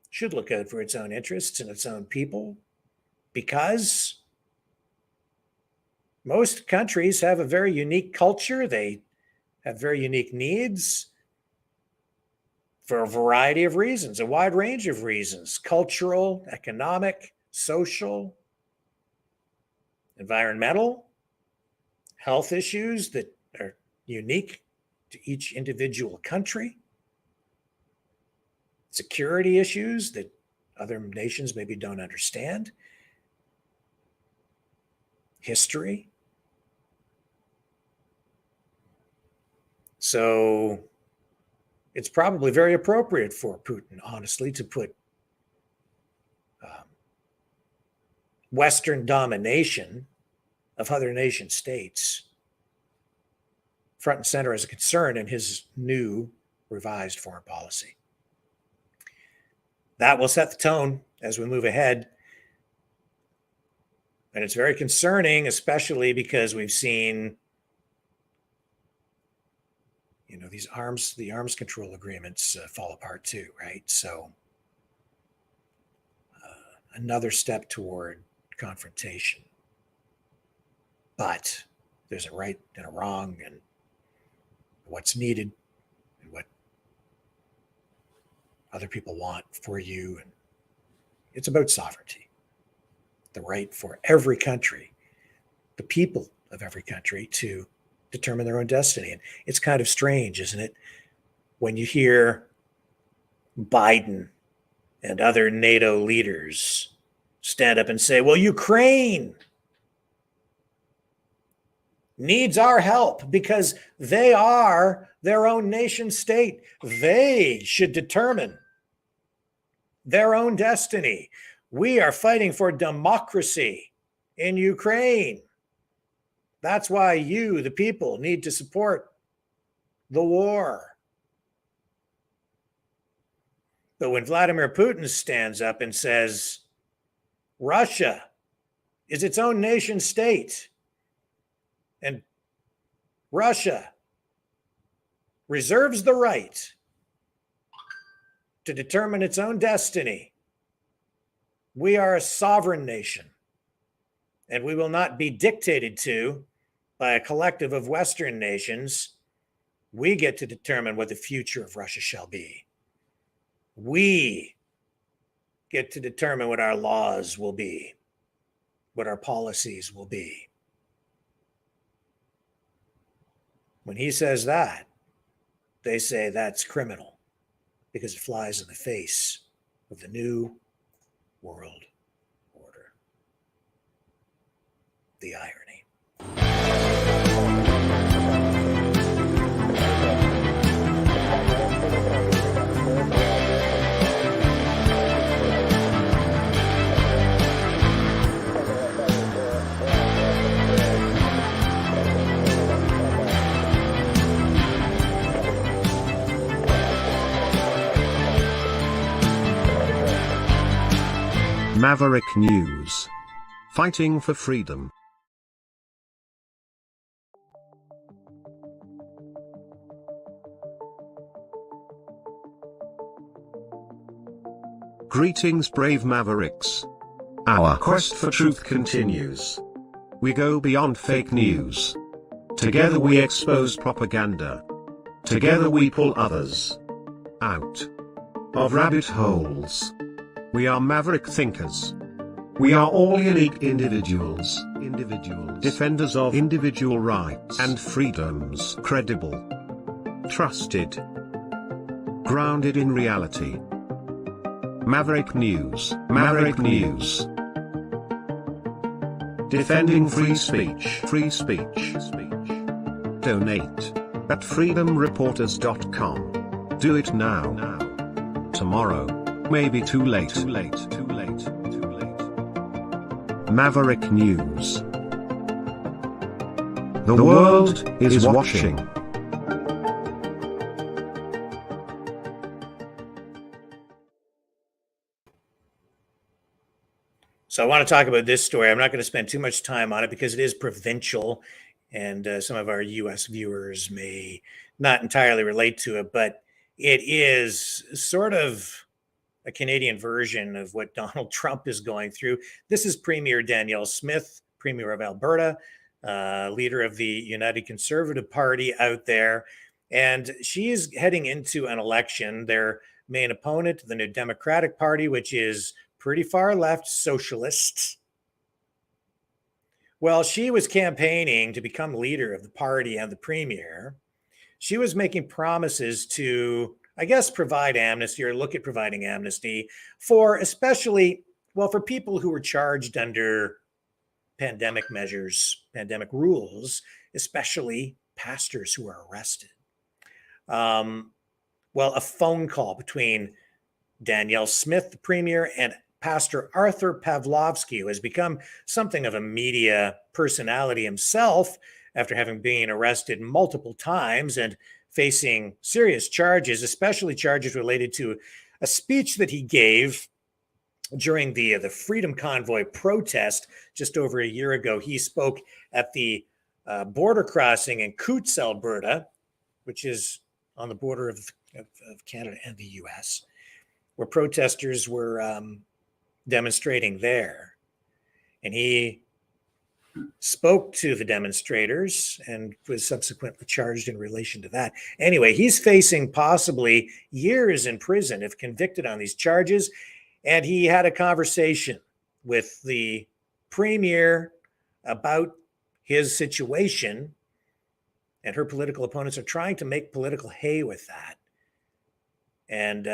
should look out for its own interests and its own people, because most countries have a very unique culture. They have very unique needs for a variety of reasons, a wide range of reasons: cultural, economic, social, environmental, health issues that are unique to each individual country, security issues that other nations maybe don't understand, history. So it's probably very appropriate for Putin, honestly, to put Western domination of other nation states front and center as a concern in his new revised foreign policy. That will set the tone as we move ahead. And it's very concerning, especially because we've seen, the arms control agreements fall apart too, right? So another step toward confrontation. But there's a right and a wrong, and what's needed and what other people want for you. And it's about sovereignty, the right for every country, the people of every country, to determine their own destiny. And it's kind of strange, isn't it, when you hear Biden and other NATO leaders stand up and say, well, Ukraine needs our help because they are their own nation state. They should determine their own destiny. We are fighting for democracy in Ukraine. That's why you, the people, need to support the war. But when Vladimir Putin stands up and says, Russia is its own nation state, and Russia reserves the right to determine its own destiny. We are a sovereign nation, and we will not be dictated to by a collective of Western nations. We get to determine what the future of Russia shall be. We get to determine what our laws will be, what our policies will be. When he says that, they say that's criminal because it flies in the face of the new world order. The irony. Maverick News. Fighting for freedom. Greetings, brave Mavericks. Our quest for truth continues. We go beyond fake news. Together we expose propaganda. Together we pull others out of rabbit holes. We are maverick thinkers. We are all unique individuals, defenders of individual rights and freedoms, credible, trusted, grounded in reality. Maverick News, Maverick News. Defending free speech, Donate at freedomreporters.com. Do it now. Tomorrow may be too late. Maverick News. The world is watching. So I want to talk about this story. I'm not going to spend too much time on it because it is provincial, and some of our U.S. viewers may not entirely relate to it, but it is sort of a Canadian version of what Donald Trump is going through. This is Premier Danielle Smith, Premier of Alberta, leader of the United Conservative Party out there. And she is heading into an election. Their main opponent, the New Democratic Party, which is pretty far left socialist. Well, she was campaigning to become leader of the party and the premier. She was making promises to, I guess, provide amnesty or look at providing amnesty for especially, well, for people who were charged under pandemic measures, pandemic rules, especially pastors who were arrested. Well, a phone call between Danielle Smith, the premier, and Pastor Arthur Pavlovsky, who has become something of a media personality himself after having been arrested multiple times and facing serious charges, especially charges related to a speech that he gave during the Freedom Convoy protest just over a year ago. He spoke at the border crossing in Coutts, Alberta, which is on the border of Canada and the U.S., where protesters were demonstrating there. And he spoke to the demonstrators and was subsequently charged in relation to that. Anyway, he's facing possibly years in prison if convicted on these charges. And he had a conversation with the premier about his situation. And her political opponents are trying to make political hay with that. And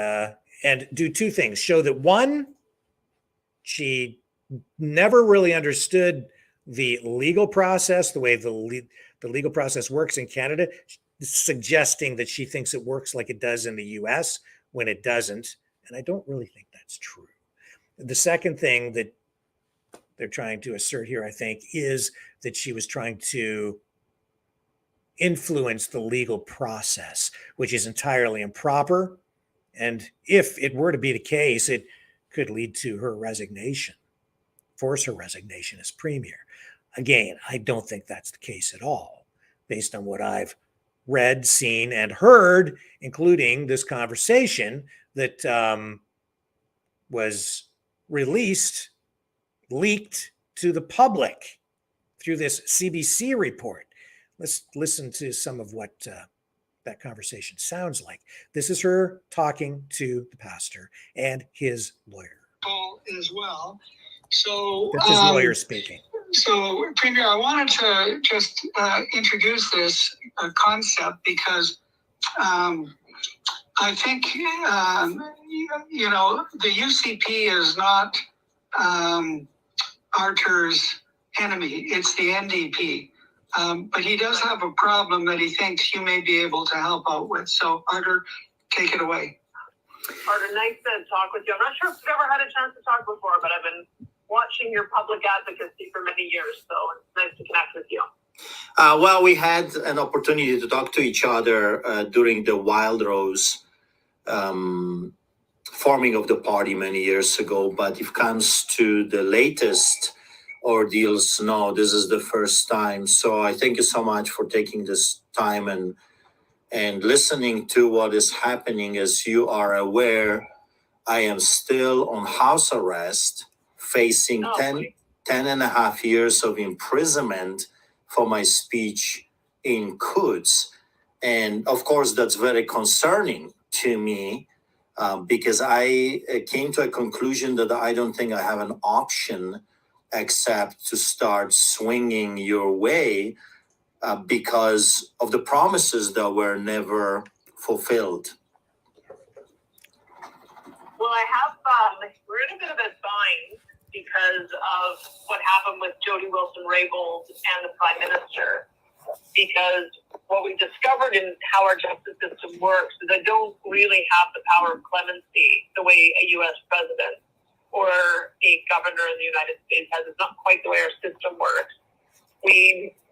do two things. Show that, one, she never really understood the legal process, the way the legal process works in Canada, suggesting that she thinks it works like it does in the US when it doesn't. And I don't really think that's true. The second thing that they're trying to assert here, I think, is that she was trying to influence the legal process, which is entirely improper And if it were to be the case, it could lead to her resignation, force her resignation as premier. Again, I don't think that's the case at all, based on what I've read, seen, and heard, including this conversation that was released, leaked to the public through this CBC report. Let's listen to some of what that conversation sounds like. This is her talking to the pastor and his lawyer. As well. So that's his lawyer speaking. So, Premier, I wanted to just introduce this concept because I think, you know, the UCP is not Arthur's enemy. It's the NDP. But he does have a problem that he thinks you may be able to help out with. So, Arthur, take it away. Arthur, nice to talk with you. I'm not sure if we've ever had a chance to talk before, but I've been watching your public advocacy for many years, so it's nice to connect with you. Well, we had an opportunity to talk to each other during the Wild Rose forming of the party many years ago, but if it comes to the latest ordeals, no, this is the first time. So I thank you so much for taking this time and listening to what is happening. As you are aware, I am still on house arrest, facing 10 and a half years of imprisonment for my speech in Quds. And of course, that's very concerning to me because I came to a conclusion that I don't think I have an option except to start swinging your way because of the promises that were never fulfilled. Well, I have, we're in a bit of a bind because of what happened with Jody Wilson-Raybould and the Prime Minister. Because what we discovered in how our justice system works is I don't really have the power of clemency the way a U.S. president or a governor in the United States has. It's not quite the way our system works.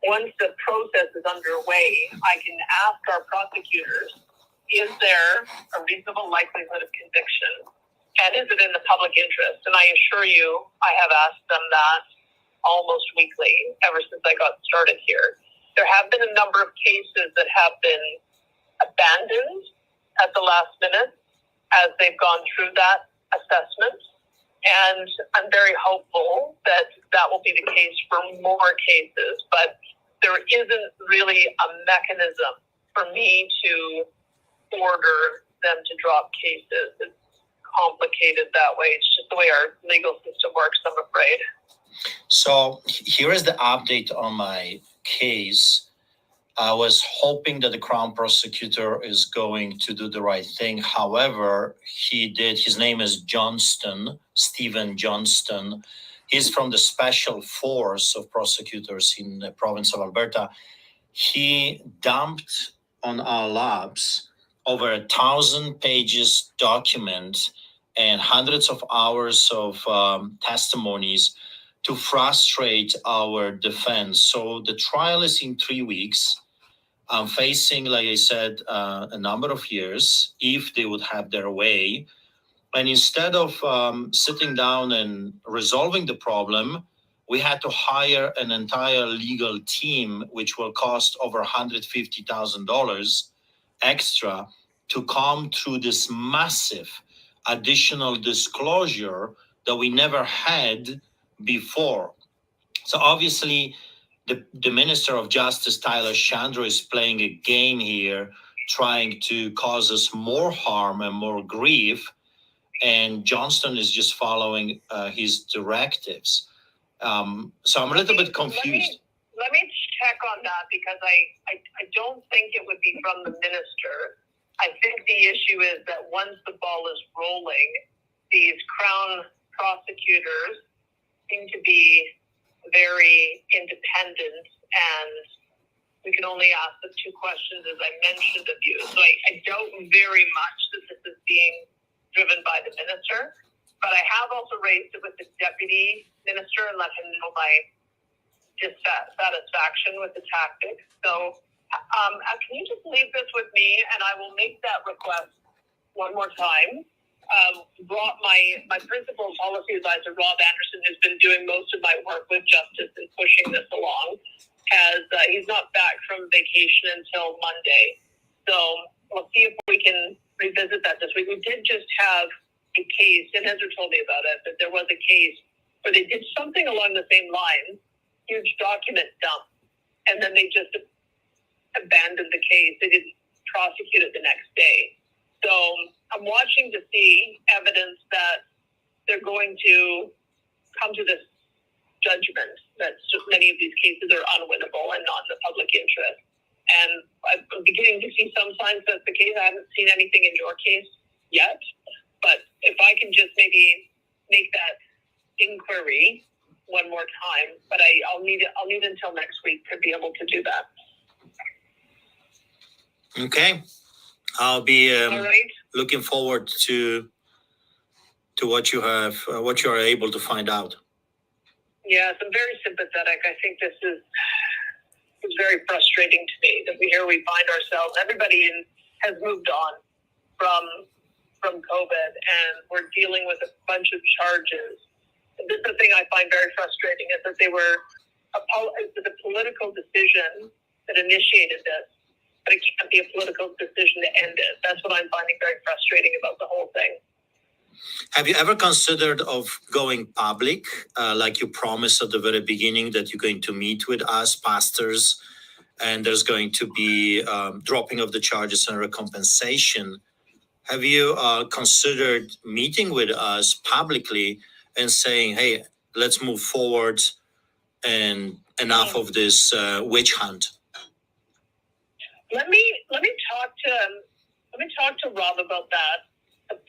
Once the process is underway, I can ask our prosecutors, is there a reasonable likelihood of conviction? And is it in the public interest? And I assure you, I have asked them that almost weekly ever since I got started here. There have been a number of cases that have been abandoned at the last minute as they've gone through that assessment. And I'm very hopeful that that will be the case for more cases. But there isn't really a mechanism for me to order them to drop cases. It's complicated that way. It's just the way our legal system works, I'm afraid. So here is the update on my case. I was hoping that the Crown prosecutor is going to do the right thing. However, he did. His name is Johnston, Stephen Johnston. He's from the Special Force of Prosecutors in the province of Alberta. He dumped on our labs over 1,000 pages document and hundreds of hours of testimonies to frustrate our defense. So the trial is in 3 weeks. I'm facing, like I said, a number of years if they would have their way. And instead of sitting down and resolving the problem, we had to hire an entire legal team, which will cost over $150,000 extra to come through this massive additional disclosure that we never had before. So obviously, the Minister of Justice, Tyler Chandra, is playing a game here, trying to cause us more harm and more grief. And Johnston is just following his directives. So I'm a little bit confused. Let me check on that because I don't think it would be from the minister. I think the issue is that once the ball is rolling, these Crown prosecutors seem to be very independent, and we can only ask the two questions as I mentioned of you. So I doubt very much that this is being driven by the minister, but I have also raised it with the deputy minister and let him know my dissatisfaction with the tactics. So can you just leave this with me, and I will make that request one more time. My principal policy advisor, Rob Anderson, who's been doing most of my work with justice and pushing this along, he's not back from vacation until Monday. So we'll see if we can revisit that this week. We did just have a case, and Ezra told me about it, that there was a case where they did something along the same lines, huge document dump, and then they just abandoned the case. They didn't prosecute it the next day. So I'm watching to see evidence that they're going to come to this judgment that many of these cases are unwinnable and not in the public interest. And I'm beginning to see some signs that's the case. I haven't seen anything in your case yet, but if I can just maybe make that inquiry one more time, but I'll need until next week to be able to do that. Okay, I'll be All right. looking forward to what you are able to find out. Yes, I'm very sympathetic. I think this is very frustrating to me that we find ourselves. Everybody has moved on from COVID, and we're dealing with a bunch of charges. And this is the thing I find very frustrating is that it was a political decision that initiated this, but it can't be a political decision to end it. That's what I'm finding very frustrating about the whole thing. Have you ever considered of going public, like you promised at the very beginning that you're going to meet with us, pastors, and there's going to be dropping of the charges and recompensation? Have you considered meeting with us publicly and saying, hey, let's move forward and enough of this witch hunt? Let me talk to Rob about that.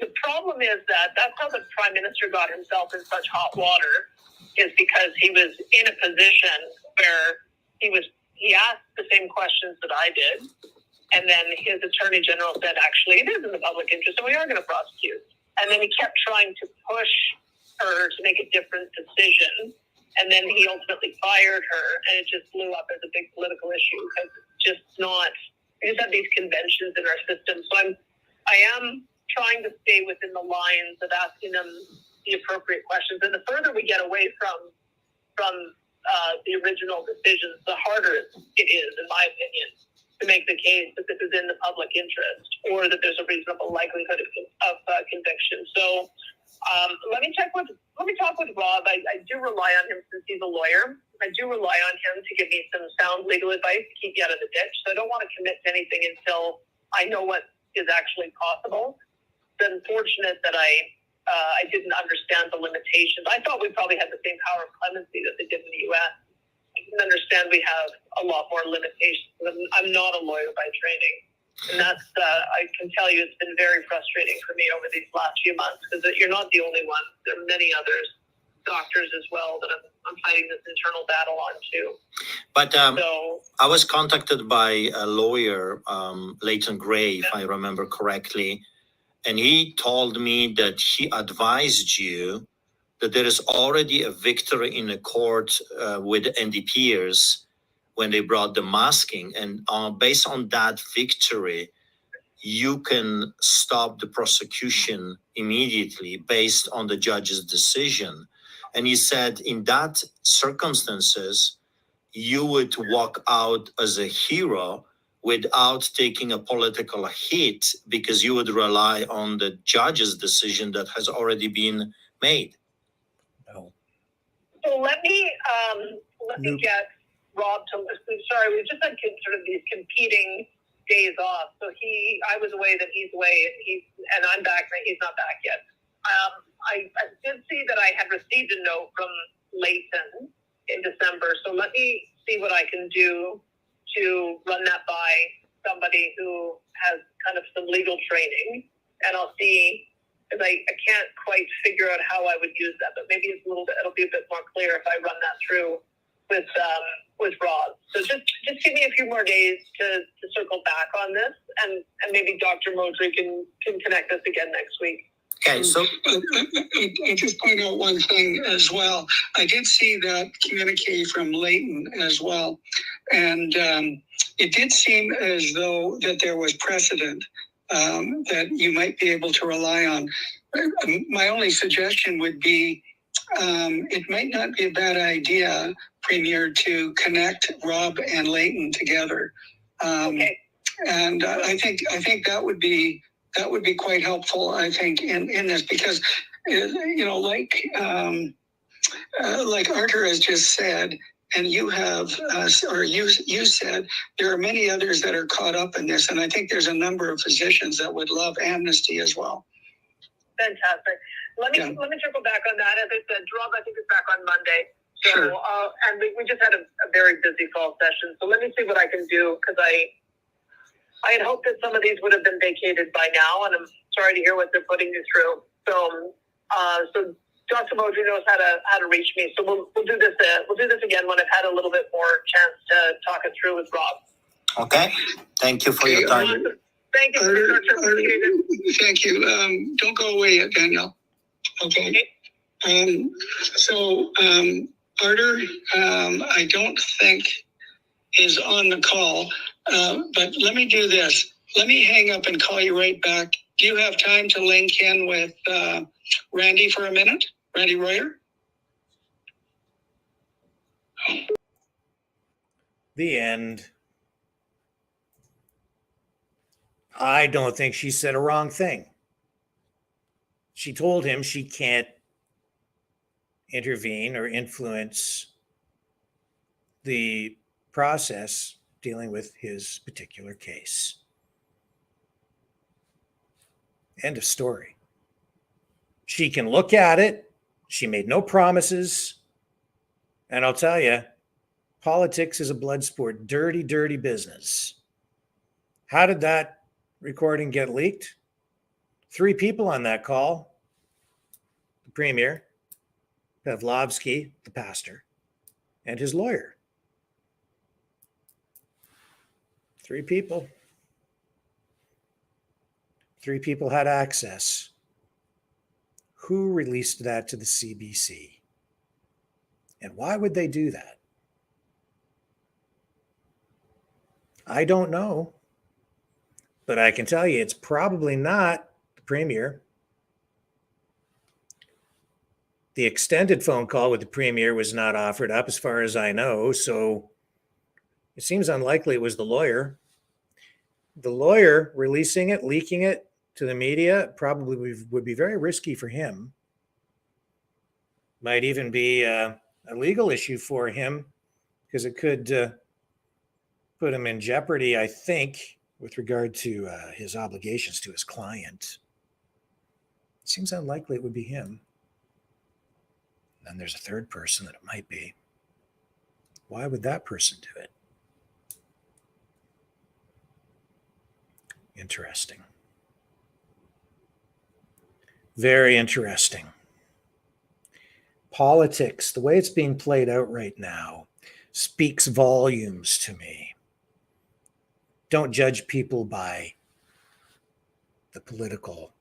The problem is that's how the Prime Minister got himself in such hot water, is because he was in a position where he asked the same questions that I did, and then his Attorney General said, actually, it is in the public interest, and we are going to prosecute. And then he kept trying to push her to make a different decision, and then he ultimately fired her, and it just blew up as a big political issue because it's just not. We just have these conventions in our system, so I am trying to stay within the lines of asking them the appropriate questions. And the further we get away from the original decisions, the harder it is, in my opinion, to make the case that this is in the public interest or that there's a reasonable likelihood of conviction. So let me talk with Rob. I do rely on him since he's a lawyer. I do rely on him to give me some sound legal advice to keep me out of the ditch. So I don't want to commit to anything until I know what is actually possible. It's unfortunate that I didn't understand the limitations. I thought we probably had the same power of clemency that they did in the U.S. I can understand we have a lot more limitations. I'm not a lawyer by training. And that's, I can tell you, it's been very frustrating for me over these last few months because you're not the only one. There are many others, doctors as well, that I'm fighting this internal battle on too. But I was contacted by a lawyer, Leighton Gray, if I remember correctly, and he told me that he advised you that there is already a victory in the court with NDPers when they brought the masking. And based on that victory, you can stop the prosecution immediately based on the judge's decision. And he said in that circumstances, you would walk out as a hero without taking a political hit because you would rely on the judge's decision that has already been made. No. So let me get Rob to listen. Sorry, we've just had sort of these competing days off. So I was away, then he's away, and I'm back, and he's not back yet. I did see that I had received a note from Leighton in December. So let me see what I can do to run that by somebody who has kind of some legal training, and I'll see, because I can't quite figure out how I would use that, but maybe it'll be a bit more clear if I run that through with Rob. So just give me a few more days to circle back on this, and maybe Dr. Modry can connect us again next week. Okay, so I just point out one thing as well. I did see that communique from Leighton as well, and it did seem as though that there was precedent that you might be able to rely on. My only suggestion would be it might not be a bad idea, Premier, to connect Rob and Leighton together. Okay. And I think that would be quite helpful. I think in this because like Arthur has just said, and you have, or you said, there are many others that are caught up in this, and I think there's a number of physicians that would love amnesty as well. Fantastic. Let me circle back on that. As I said, Rob, I think is back on Monday. So, sure. And we just had a very busy fall session. So let me see what I can do because I had hoped that some of these would have been vacated by now, and I'm sorry to hear what they're putting you through. So, Dr. Modry knows how to reach me. So we'll do this. We'll do this again when I've had a little bit more chance to talk it through with Rob. Okay. Thank you for your time. Thank you, Dr. Appreciate it. Thank you. Don't go away yet, Danielle. Okay. Arthur, I don't think is on the call, but let me do this. Let me hang up and call you right back. Do you have time to link in with Randy for a minute? Randy Royer? The end. I don't think she said a wrong thing. She told him she can't intervene or influence the process dealing with his particular case. End of story. She can look at it. She made no promises. And I'll tell you, politics is a blood sport. Dirty, dirty business. How did that recording get leaked? 3 people on that call. The Premier, Pavlovsky, the pastor, and his lawyer. 3 people. 3 people had access. Who released that to the CBC? And why would they do that? I don't know. But I can tell you it's probably not the Premier. The extended phone call with the Premier was not offered up as far as I know, so it seems unlikely it was the lawyer. The lawyer releasing it, leaking it to the media probably would be very risky for him. Might even be a legal issue for him because it could put him in jeopardy, I think, with regard to his obligations to his client. It seems unlikely it would be him. And there's a third person that it might be. Why would that person do it? Interesting. Very interesting. Politics, the way it's being played out right now, speaks volumes to me. Don't judge people by the political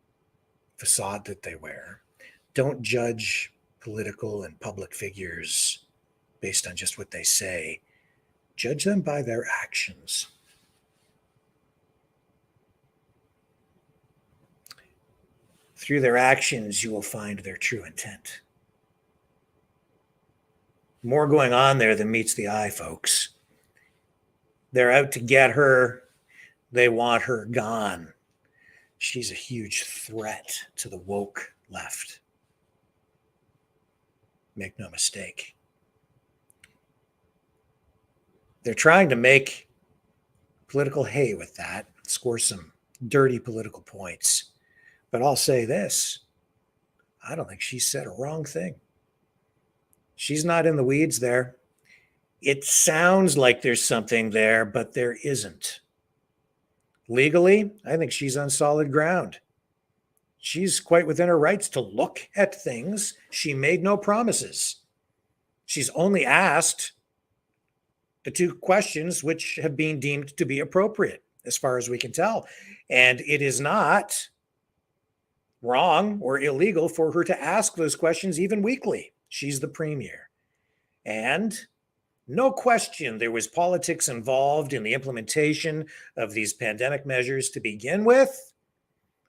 facade that they wear. Don't judge political and public figures based on just what they say. Judge them by their actions. Through their actions, you will find their true intent. More going on there than meets the eye, folks. They're out to get her. They want her gone. She's a huge threat to the woke left. Make no mistake. They're trying to make political hay with that, score some dirty political points. But I'll say this, I don't think she said a wrong thing. She's not in the weeds there. It sounds like there's something there, but there isn't. Legally, I think she's on solid ground. She's quite within her rights to look at things. She made no promises. She's only asked the 2 questions which have been deemed to be appropriate, as far as we can tell. And it is not wrong or illegal for her to ask those questions even weekly. She's the Premier. And no question there was politics involved in the implementation of these pandemic measures to begin with.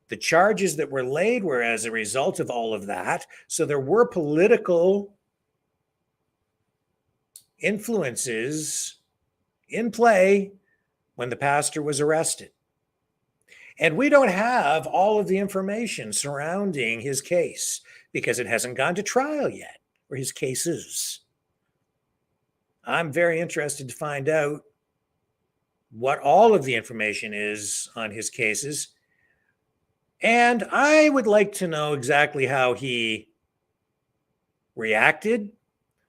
The charges that were laid were as a result of all of that. So there were political influences in play when the pastor was arrested. And we don't have all of the information surrounding his case because it hasn't gone to trial yet, or his cases. I'm very interested to find out what all of the information is on his cases. And I would like to know exactly how he reacted,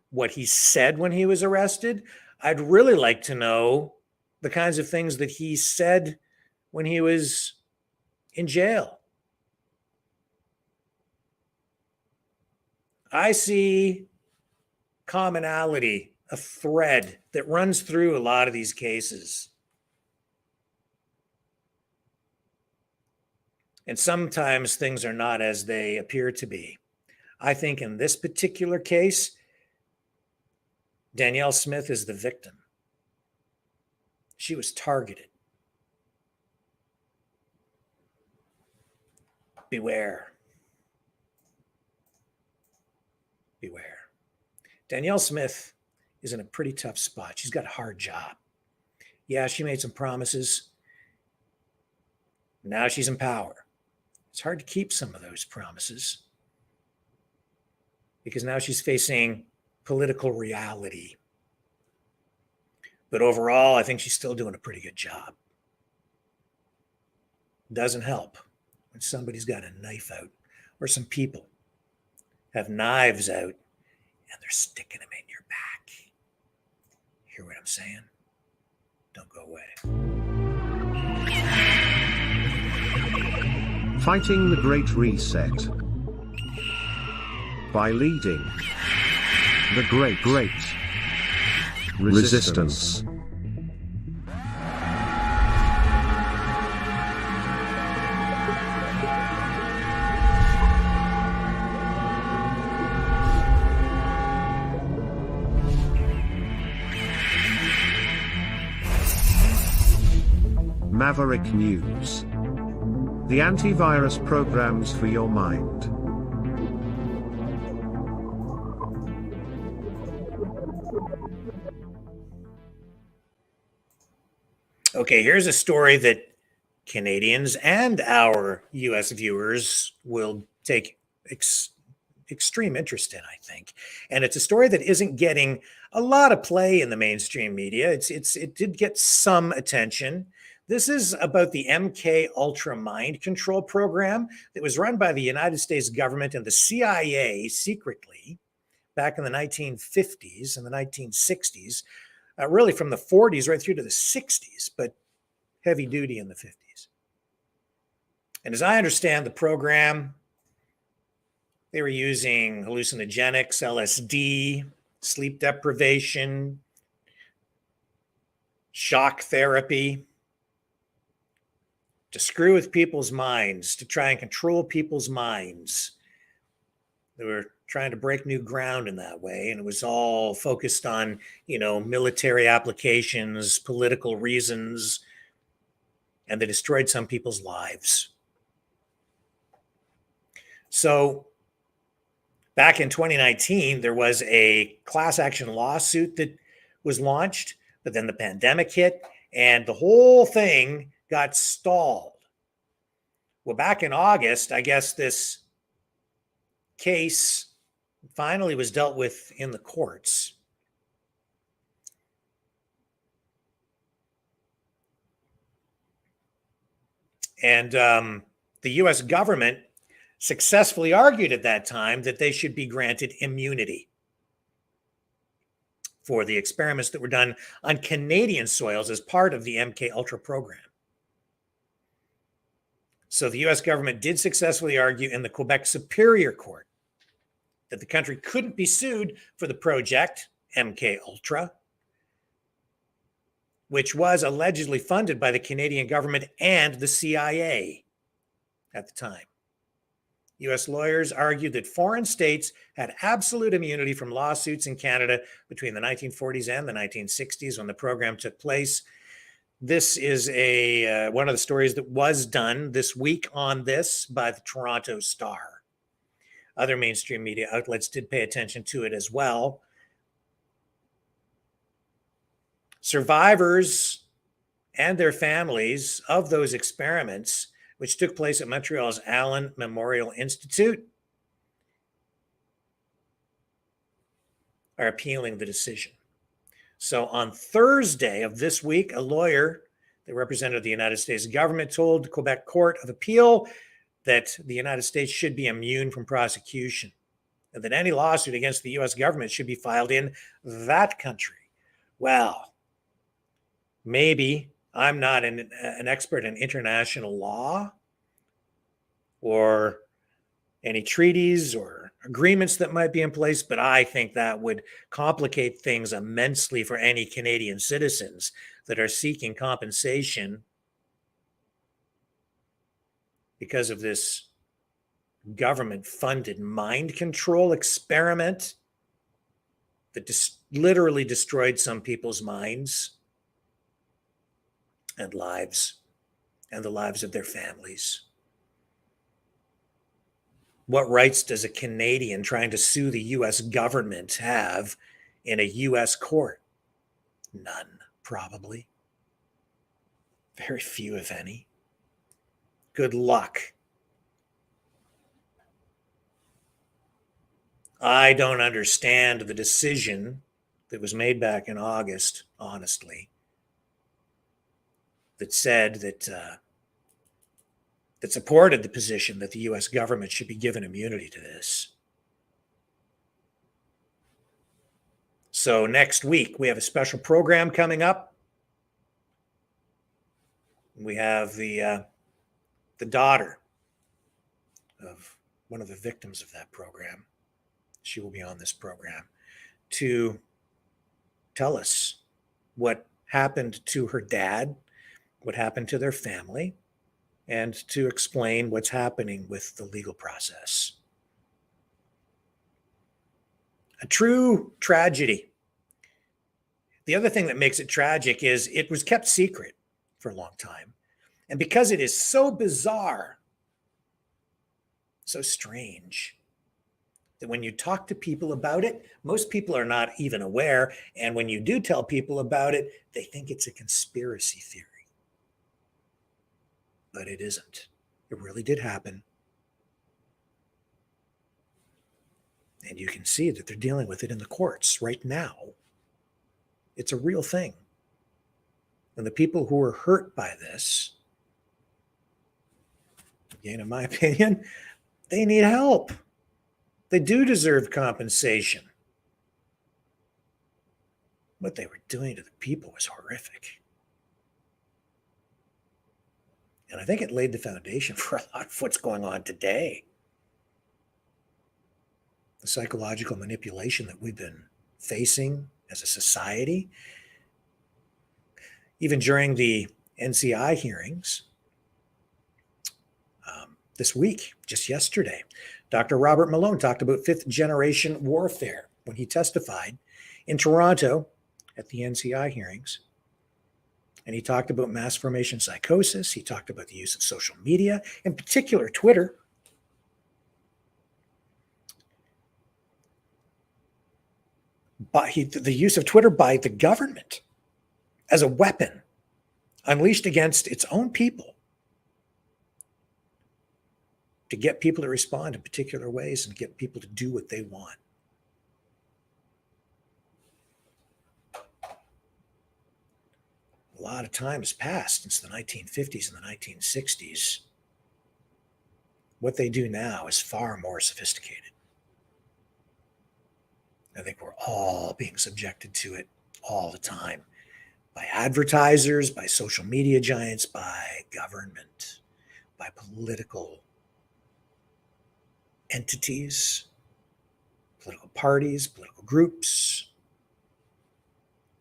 what he said when he was arrested. I'd really like to know the kinds of things that he said when he was in jail. I see commonality, a thread that runs through a lot of these cases. And sometimes things are not as they appear to be. I think in this particular case, Danielle Smith is the victim. She was targeted. Beware. Beware. Danielle Smith is in a pretty tough spot. She's got a hard job. Yeah, she made some promises. Now she's in power. It's hard to keep some of those promises because now she's facing political reality. But overall, I think she's still doing a pretty good job. Doesn't help when somebody's got a knife out or some people have knives out and they're sticking them in your back. Hear what I'm saying? Don't go away. Fighting the Great Reset. By leading the Great Resistance. Maverick News. The antivirus programs for your mind. Okay, here's a story that Canadians and our US viewers will take extreme interest in, I think. And it's a story that isn't getting a lot of play in the mainstream media. It did get some attention. This is about the MK Ultra mind control program that was run by the United States government and the CIA secretly back in the 1950s and the 1960s, really from the 40s right through to the 60s, but heavy duty in the 50s. And as I understand the program, they were using hallucinogenics, LSD, sleep deprivation, shock therapy, to screw with people's minds, to try and control people's minds. They were trying to break new ground in that way. And it was all focused on, military applications, political reasons, and they destroyed some people's lives. So back in 2019, there was a class action lawsuit that was launched, but then the pandemic hit and the whole thing got stalled. Well, back in August, I guess this case finally was dealt with in the courts. And the US government successfully argued at that time that they should be granted immunity for the experiments that were done on Canadian soils as part of the MK Ultra program. So the US government did successfully argue in the Quebec Superior Court that the country couldn't be sued for the project MK Ultra, which was allegedly funded by the Canadian government and the CIA at the time. US lawyers argued that foreign states had absolute immunity from lawsuits in Canada between the 1940s and the 1960s when the program took place. This is a one of the stories that was done this week on this by the Toronto Star. Other mainstream media outlets did pay attention to it as well. Survivors and their families of those experiments, which took place at Montreal's Allen Memorial Institute, are appealing the decision. So on Thursday of this week, a lawyer that represented the United States government told the Quebec Court of Appeal that the United States should be immune from prosecution and that any lawsuit against the US government should be filed in that country. Well, maybe I'm not an expert in international law or any treaties or agreements that might be in place, but I think that would complicate things immensely for any Canadian citizens that are seeking compensation because of this government-funded mind control experiment that literally destroyed some people's minds and lives and the lives of their families. What rights does a Canadian trying to sue the US government have in a US court? None, probably. Very few, if any. Good luck. I don't understand the decision that was made back in August, honestly, that said that that supported the position that the US government should be given immunity to this. So next week, we have a special program coming up. We have the daughter of one of the victims of that program. She will be on this program to tell us what happened to her dad, what happened to their family, and to explain what's happening with the legal process. A true tragedy. The other thing that makes it tragic is it was kept secret for a long time. And because it is so bizarre, so strange, that when you talk to people about it, most people are not even aware. And when you do tell people about it, they think it's a conspiracy theory. But it isn't. It really did happen. And you can see that they're dealing with it in the courts right now. It's a real thing. And the people who are hurt by this, again, in my opinion, they need help. They do deserve compensation. What they were doing to the people was horrific. And I think it laid the foundation for a lot of what's going on today. The psychological manipulation that we've been facing as a society. Even during the NCI hearings this week, just yesterday, Dr. Robert Malone talked about fifth-generation warfare when he testified in Toronto at the NCI hearings. And he talked about mass formation psychosis. He talked about the use of social media, in particular Twitter. The use of Twitter by the government as a weapon unleashed against its own people to get people to respond in particular ways and get people to do what they want. A lot of time has passed since the 1950s and the 1960s. What they do now is far more sophisticated. I think we're all being subjected to it all the time by advertisers, by social media giants, by government, by political entities, political parties, political groups,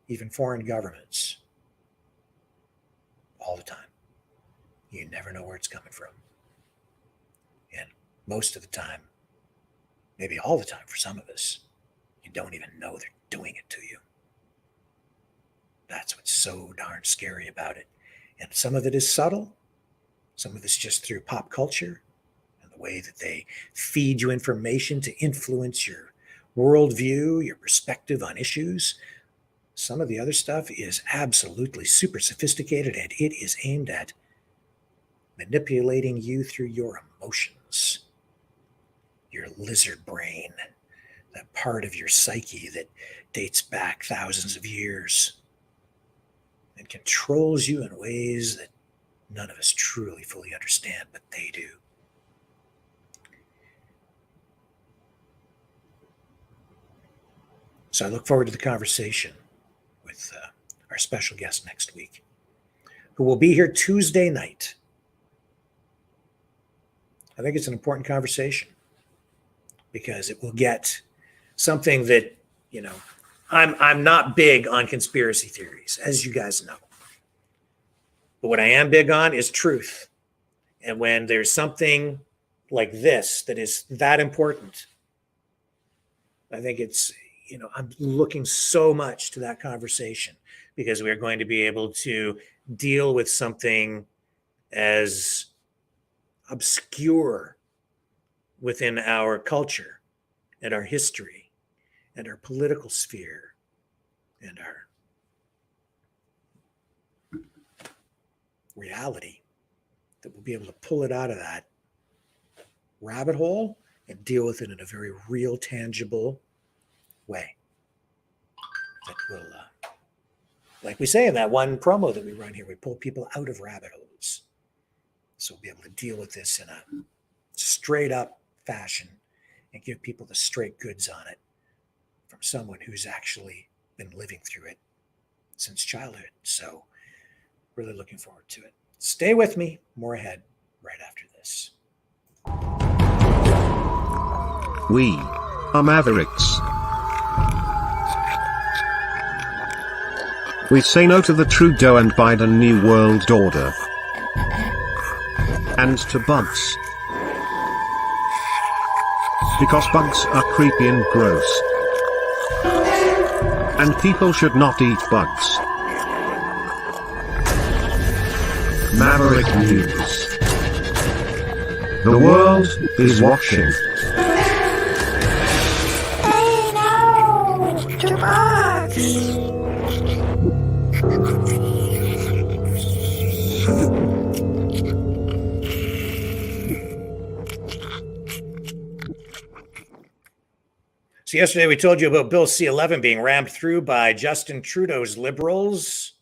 even foreign governments. All the time. You never know where it's coming from. And most of the time, maybe all the time for some of us, you don't even know they're doing it to you. That's what's so darn scary about it. And some of it is subtle. Some of it's just through pop culture and the way that they feed you information to influence your worldview, your perspective on issues. Some of the other stuff is absolutely super sophisticated, and it is aimed at manipulating you through your emotions, your lizard brain, that part of your psyche that dates back thousands of years and controls you in ways that none of us truly fully understand, but they do. So I look forward to the conversation with our special guest next week, who will be here Tuesday night. I think it's an important conversation because it will get something that, you know, I'm not big on conspiracy theories, as you guys know. But what I am big on is truth. And when there's something like this that is that important, I think it's, you know, I'm looking so much to that conversation because we're going to be able to deal with something as obscure within our culture and our history and our political sphere and our reality, that we'll be able to pull it out of that rabbit hole and deal with it in a very real, tangible way that will, like we say in that one promo that we run here, we pull people out of rabbit holes. So we'll be able to deal with this in a straight up fashion and give people the straight goods on it from someone who's actually been living through it since childhood. So really looking forward to it. Stay with me. More ahead right after this. We are Mavericks. We say no to the Trudeau and Biden New World Order. And to bugs. Because bugs are creepy and gross. And people should not eat bugs. Maverick News. The world is watching. Hey, no! To bugs! So yesterday we told you about Bill C-11 being rammed through by Justin Trudeau's Liberals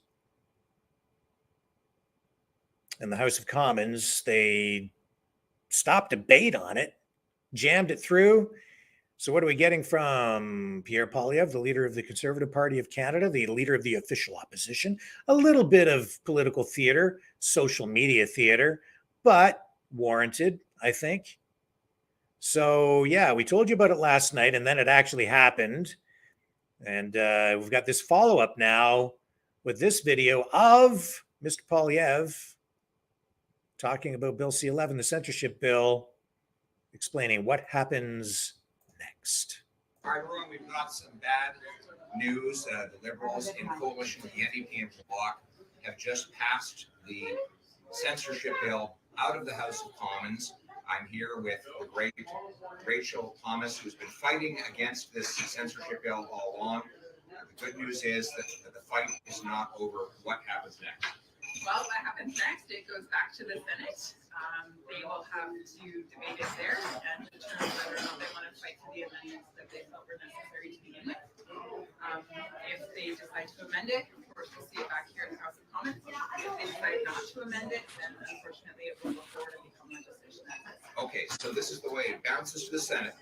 in the House of Commons. They stopped debate on it, jammed it through. So what are we getting from Pierre Poilievre, the leader of the Conservative Party of Canada, the leader of the official opposition? A little bit of political theater, social media theater, but warranted, I think. So yeah, we told you about it last night, and then it actually happened. And we've got this follow-up now with this video of Mr. Poilievre talking about Bill C-11, the censorship bill, explaining what happens next. All right, everyone, we've got some bad news. The Liberals in coalition with the NDP and Bloc have just passed the censorship bill out of the House of Commons. I'm here with the great Rachel Thomas, who's been fighting against this censorship bill all along. The good news is that the fight is not over. What happens next? Well, what happens next? It goes back to the Senate. They will have to debate it there and determine whether or not they want to fight for the amendments that they felt were necessary to begin with. If they decide to amend it, of course, we'll see it back here in the House of Commons. If they decide not to amend it, then unfortunately it will go forward and become legislation. Okay, so this is the way it bounces to the Senate.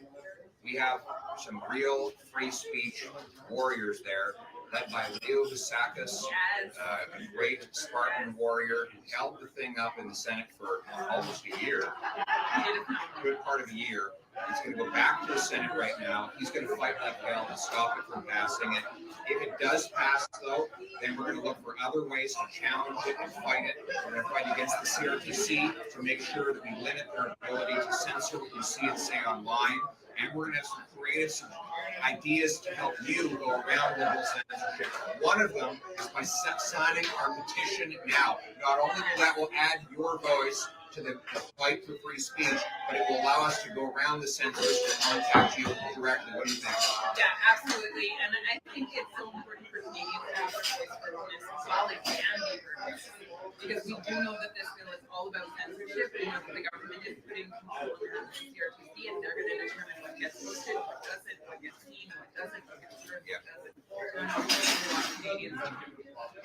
We have some real free speech warriors there, led by Leo Vassakis, a great Spartan warrior who held the thing up in the Senate for almost a year, a good part of a year. He's going to go back to the Senate right now. He's going to fight like hell to stop it from passing it. If it does pass, though, then we're going to look for other ways to challenge it and fight it. We're going to fight against the CRTC to make sure that we limit their ability to censor what we see and say online. And we're going to have some creative ideas to help you go around liberal censorship. One of them is by signing our petition now. Not only will that add your voice to the fight for free speech, but it will allow us to go around the censorship and contact you directly. What do you think? Yeah, absolutely. And I think it's so important for Canadians to have their voice heard on this as well. It can be heard. Because we do know that this bill is all about censorship, and we know that the government is putting control in the hands of the CRTC, and they're going to determine what gets posted, what doesn't, what gets seen, what doesn't, what gets heard, what doesn't. Canadians.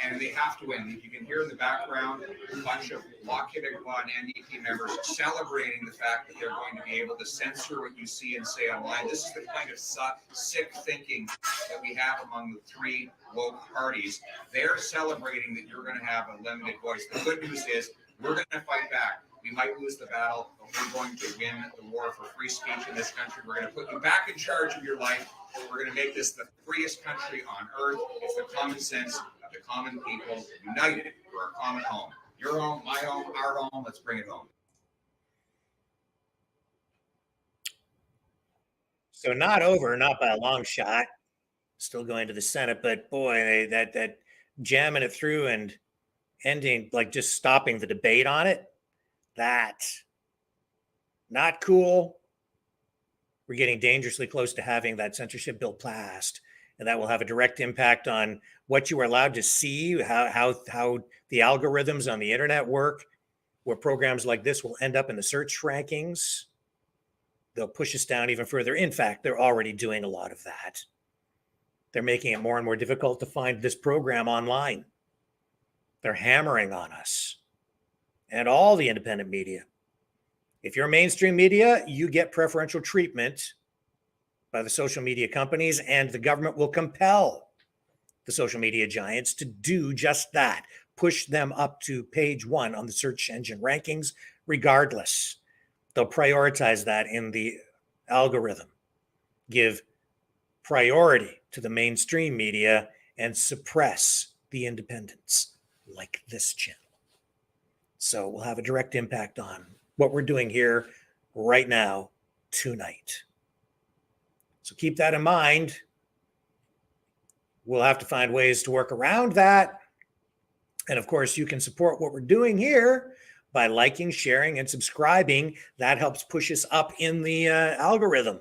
And they have to win. You can hear in the background a bunch of Bloc Québécois and NDP members celebrating the fact that they're going to be able to censor what you see and say online. This is the kind of sick thinking that we have among the three woke parties. They're celebrating that you're going to have a limited voice. The good news is we're going to fight back. We might lose the battle, but we're going to win the war for free speech in this country. We're going to put you back in charge of your life. We're going to make this the freest country on earth. It's the common sense of the common people united for our common home. Your home, my home, our home. Let's bring it home. So not over, not by a long shot. Still going to the Senate, but boy, that jamming it through and ending, like just stopping the debate on it. That not cool. We're getting dangerously close to having that censorship bill passed, and that will have a direct impact on what you are allowed to see, how the algorithms on the internet work, where programs like this will end up in the search rankings. They'll push us down even further. In fact, they're already doing a lot of that. They're making it more and more difficult to find this program online. They're hammering on us and all the independent media. If you're mainstream media, you get preferential treatment by the social media companies, and the government will compel the social media giants to do just that, push them up to page 1 on the search engine rankings, regardless. They'll prioritize that in the algorithm, give priority to the mainstream media, and suppress the independents like this channel. So we'll have a direct impact on what we're doing here right now, tonight. So keep that in mind. We'll have to find ways to work around that. And of course, you can support what we're doing here by liking, sharing, and subscribing. That helps push us up in the algorithm.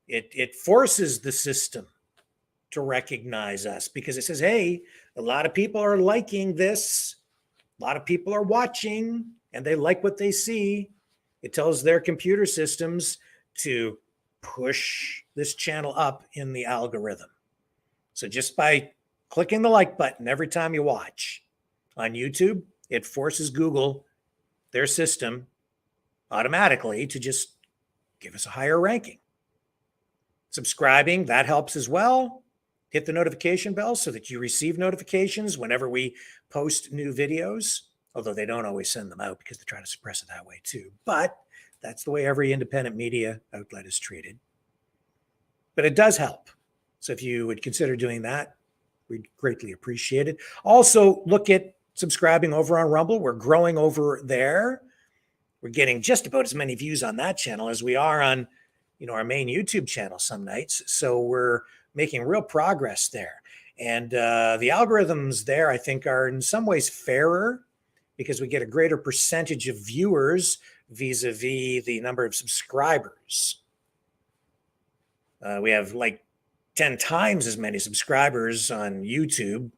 It forces the system to recognize us because it says, hey, a lot of people are liking this. A lot of people are watching and they like what they see. It tells their computer systems to push this channel up in the algorithm. So just by clicking the like button every time you watch on YouTube, it forces Google, their system, automatically to just give us a higher ranking. Subscribing, that helps as well. Hit the notification bell so that you receive notifications whenever we post new videos, although they don't always send them out because they try to suppress it that way too. But that's the way every independent media outlet is treated. But it does help. So if you would consider doing that, we'd greatly appreciate it. Also, look at subscribing over on Rumble. We're growing over there. We're getting just about as many views on that channel as we are on, our main YouTube channel some nights. So we're making real progress there. And the algorithms there, I think, are in some ways fairer because we get a greater percentage of viewers vis-a-vis the number of subscribers. We have like 10 times as many subscribers on YouTube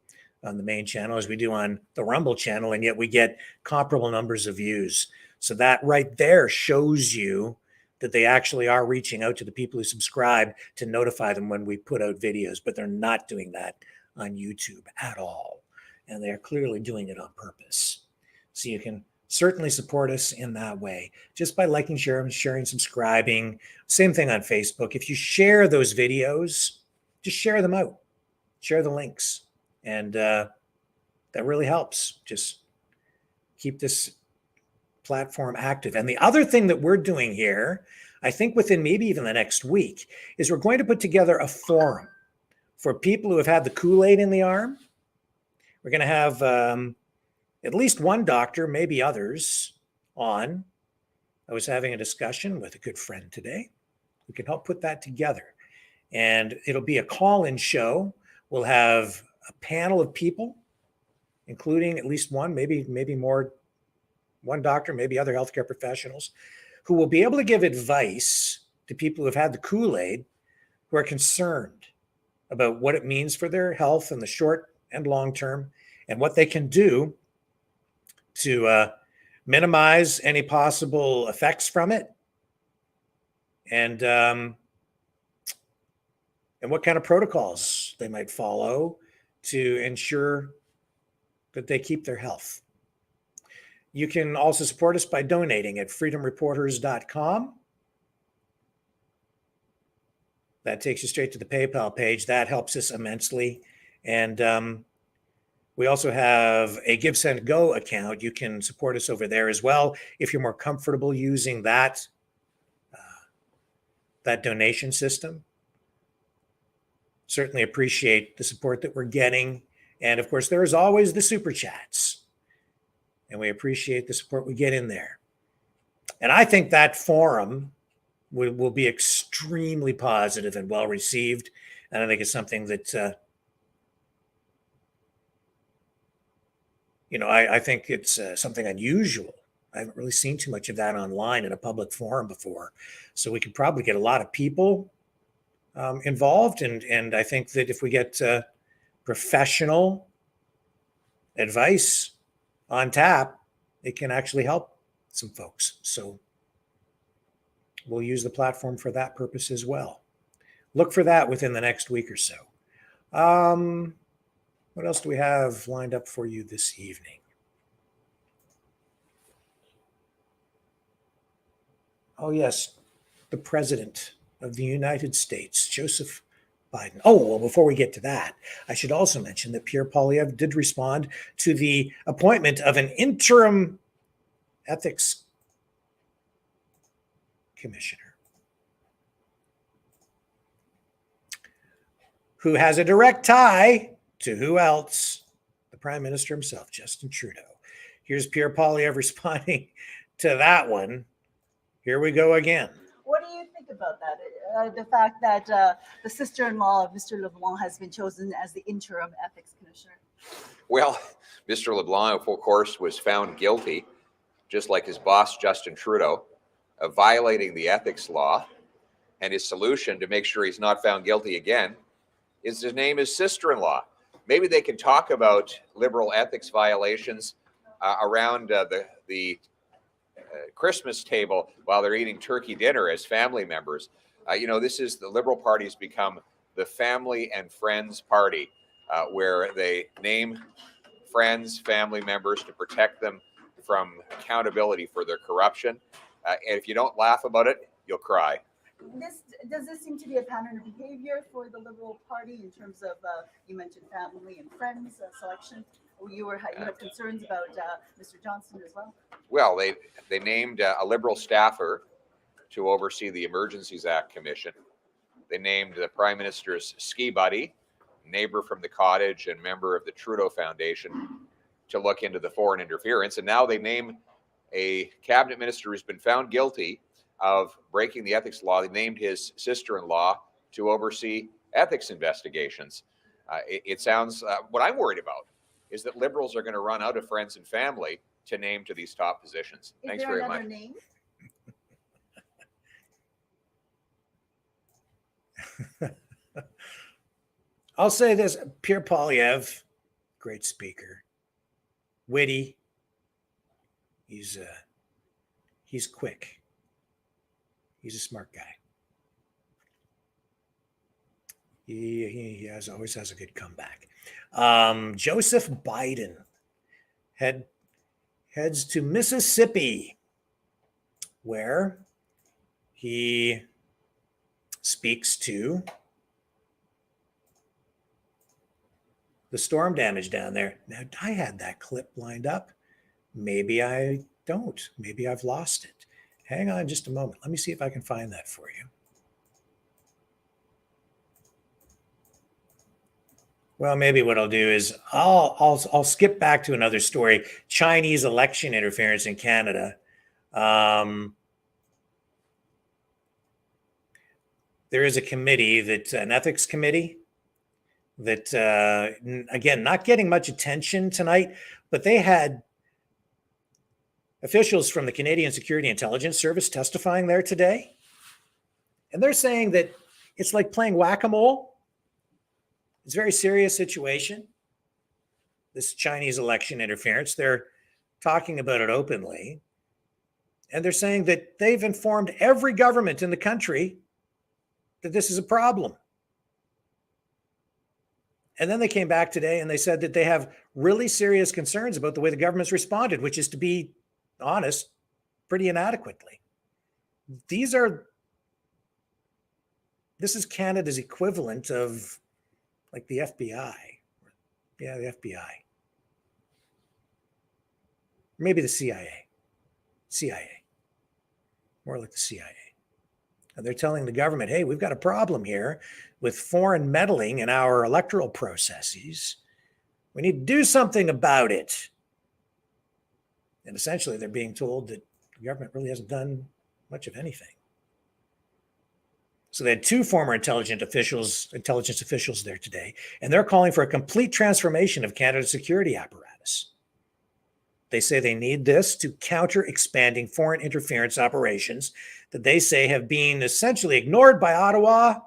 on the main channel as we do on the Rumble channel, and yet we get comparable numbers of views. So that right there shows you that they actually are reaching out to the people who subscribe to notify them when we put out videos, but they're not doing that on YouTube at all. And they're clearly doing it on purpose. So you can certainly support us in that way, just by liking, sharing, subscribing. Same thing on Facebook. If you share those videos, just share them out, share the links. And that really helps. Just keep this platform active. And the other thing that we're doing here, I think within maybe even the next week, is we're going to put together a forum for people who have had the Kool-Aid in the arm. We're going to have at least one doctor, maybe others, on. I was having a discussion with a good friend today who can help put that together. And it'll be a call-in show. We'll have a panel of people, including at least one, maybe more, one doctor, maybe other healthcare professionals, who will be able to give advice to people who have had the Kool-Aid, who are concerned about what it means for their health in the short and long term, and what they can do to minimize any possible effects from it, and what kind of protocols they might follow to ensure that they keep their health. You can also support us by donating at freedomreporters.com. That takes you straight to the PayPal page. That helps us immensely. And we also have a Give, Send, Go account. You can support us over there as well if you're more comfortable using that donation system. Certainly appreciate the support that we're getting. And of course, there is always the super chats. And we appreciate the support we get in there. And I think that forum will be extremely positive and well received. And I think it's something that, I think it's something unusual. I haven't really seen too much of that online in a public forum before. So we could probably get a lot of people involved. And I think that if we get professional advice on tap, it can actually help some folks. So we'll use the platform for that purpose as well. Look for that within the next week or so. What else do we have lined up for you this evening? Oh, yes, the President of the United States, Joseph Biden. Oh, well, before we get to that, I should also mention that Pierre Poilievre did respond to the appointment of an interim ethics commissioner who has a direct tie to who else? The Prime Minister himself, Justin Trudeau. Here's Pierre Poilievre responding to that one. Here we go again. What do you think about that? The fact that the sister-in-law of Mr. LeBlanc has been chosen as the interim ethics commissioner? Well, Mr. LeBlanc, of course, was found guilty, just like his boss, Justin Trudeau, of violating the ethics law. And his solution to make sure he's not found guilty again is to name his sister-in-law. Maybe they can talk about liberal ethics violations around the Christmas table while they're eating turkey dinner as family members. This is the Liberal Party's become the family and friends party, where they name friends, family members to protect them from accountability for their corruption. And if you don't laugh about it, you'll cry. Does this seem to be a pattern of behavior for the Liberal Party in terms of, you mentioned family and friends selection? You have concerns about Mr. Johnston as well? Well, they named a Liberal staffer to oversee the Emergencies Act Commission. They named the Prime Minister's ski buddy, neighbor from the cottage and member of the Trudeau Foundation, to look into the foreign interference. And now they name a cabinet minister who's been found guilty of breaking the ethics law. They named his sister-in-law to oversee ethics investigations. It sounds, what I'm worried about is that Liberals are going to run out of friends and family to name to these top positions. Thanks very much. Name? I'll say this, Pierre Poilievre, great speaker, witty. He's quick. He's a smart guy. He always has a good comeback. Joseph Biden heads to Mississippi, where he speaks to the storm damage down there. Now, I had that clip lined up. Maybe I don't. Maybe I've lost it. Hang on just a moment. Let me see if I can find that for you. Well, maybe what I'll do is I'll skip back to another story. Chinese election interference in Canada. there is a committee that an ethics committee that again, not getting much attention tonight, but they had officials from the Canadian Security Intelligence Service testifying there today. And they're saying that it's like playing whack-a-mole. It's a very serious situation. This Chinese election interference, they're talking about it openly. And they're saying that they've informed every government in the country that this is a problem. And then they came back today and they said that they have really serious concerns about the way the government's responded, which is, to be honest, pretty inadequately. This is Canada's equivalent of like the FBI. Yeah, the FBI. Maybe the CIA. More like the CIA. And they're telling the government, hey, we've got a problem here with foreign meddling in our electoral processes. We need to do something about it. And essentially, they're being told that the government really hasn't done much of anything. So they had two former intelligence officials there today, and they're calling for a complete transformation of Canada's security apparatus. They say they need this to counter expanding foreign interference operations that they say have been essentially ignored by Ottawa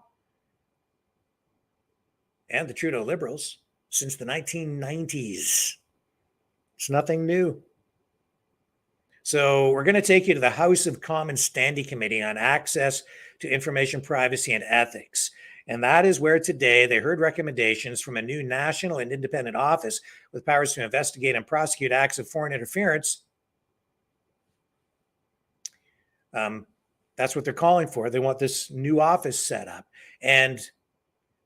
and the Trudeau Liberals since the 1990s. It's nothing new. So we're going to take you to the House of Commons Standing Committee on Access to Information Privacy and Ethics. And that is where today they heard recommendations from a new national and independent office with powers to investigate and prosecute acts of foreign interference. That's what they're calling for. They want this new office set up, and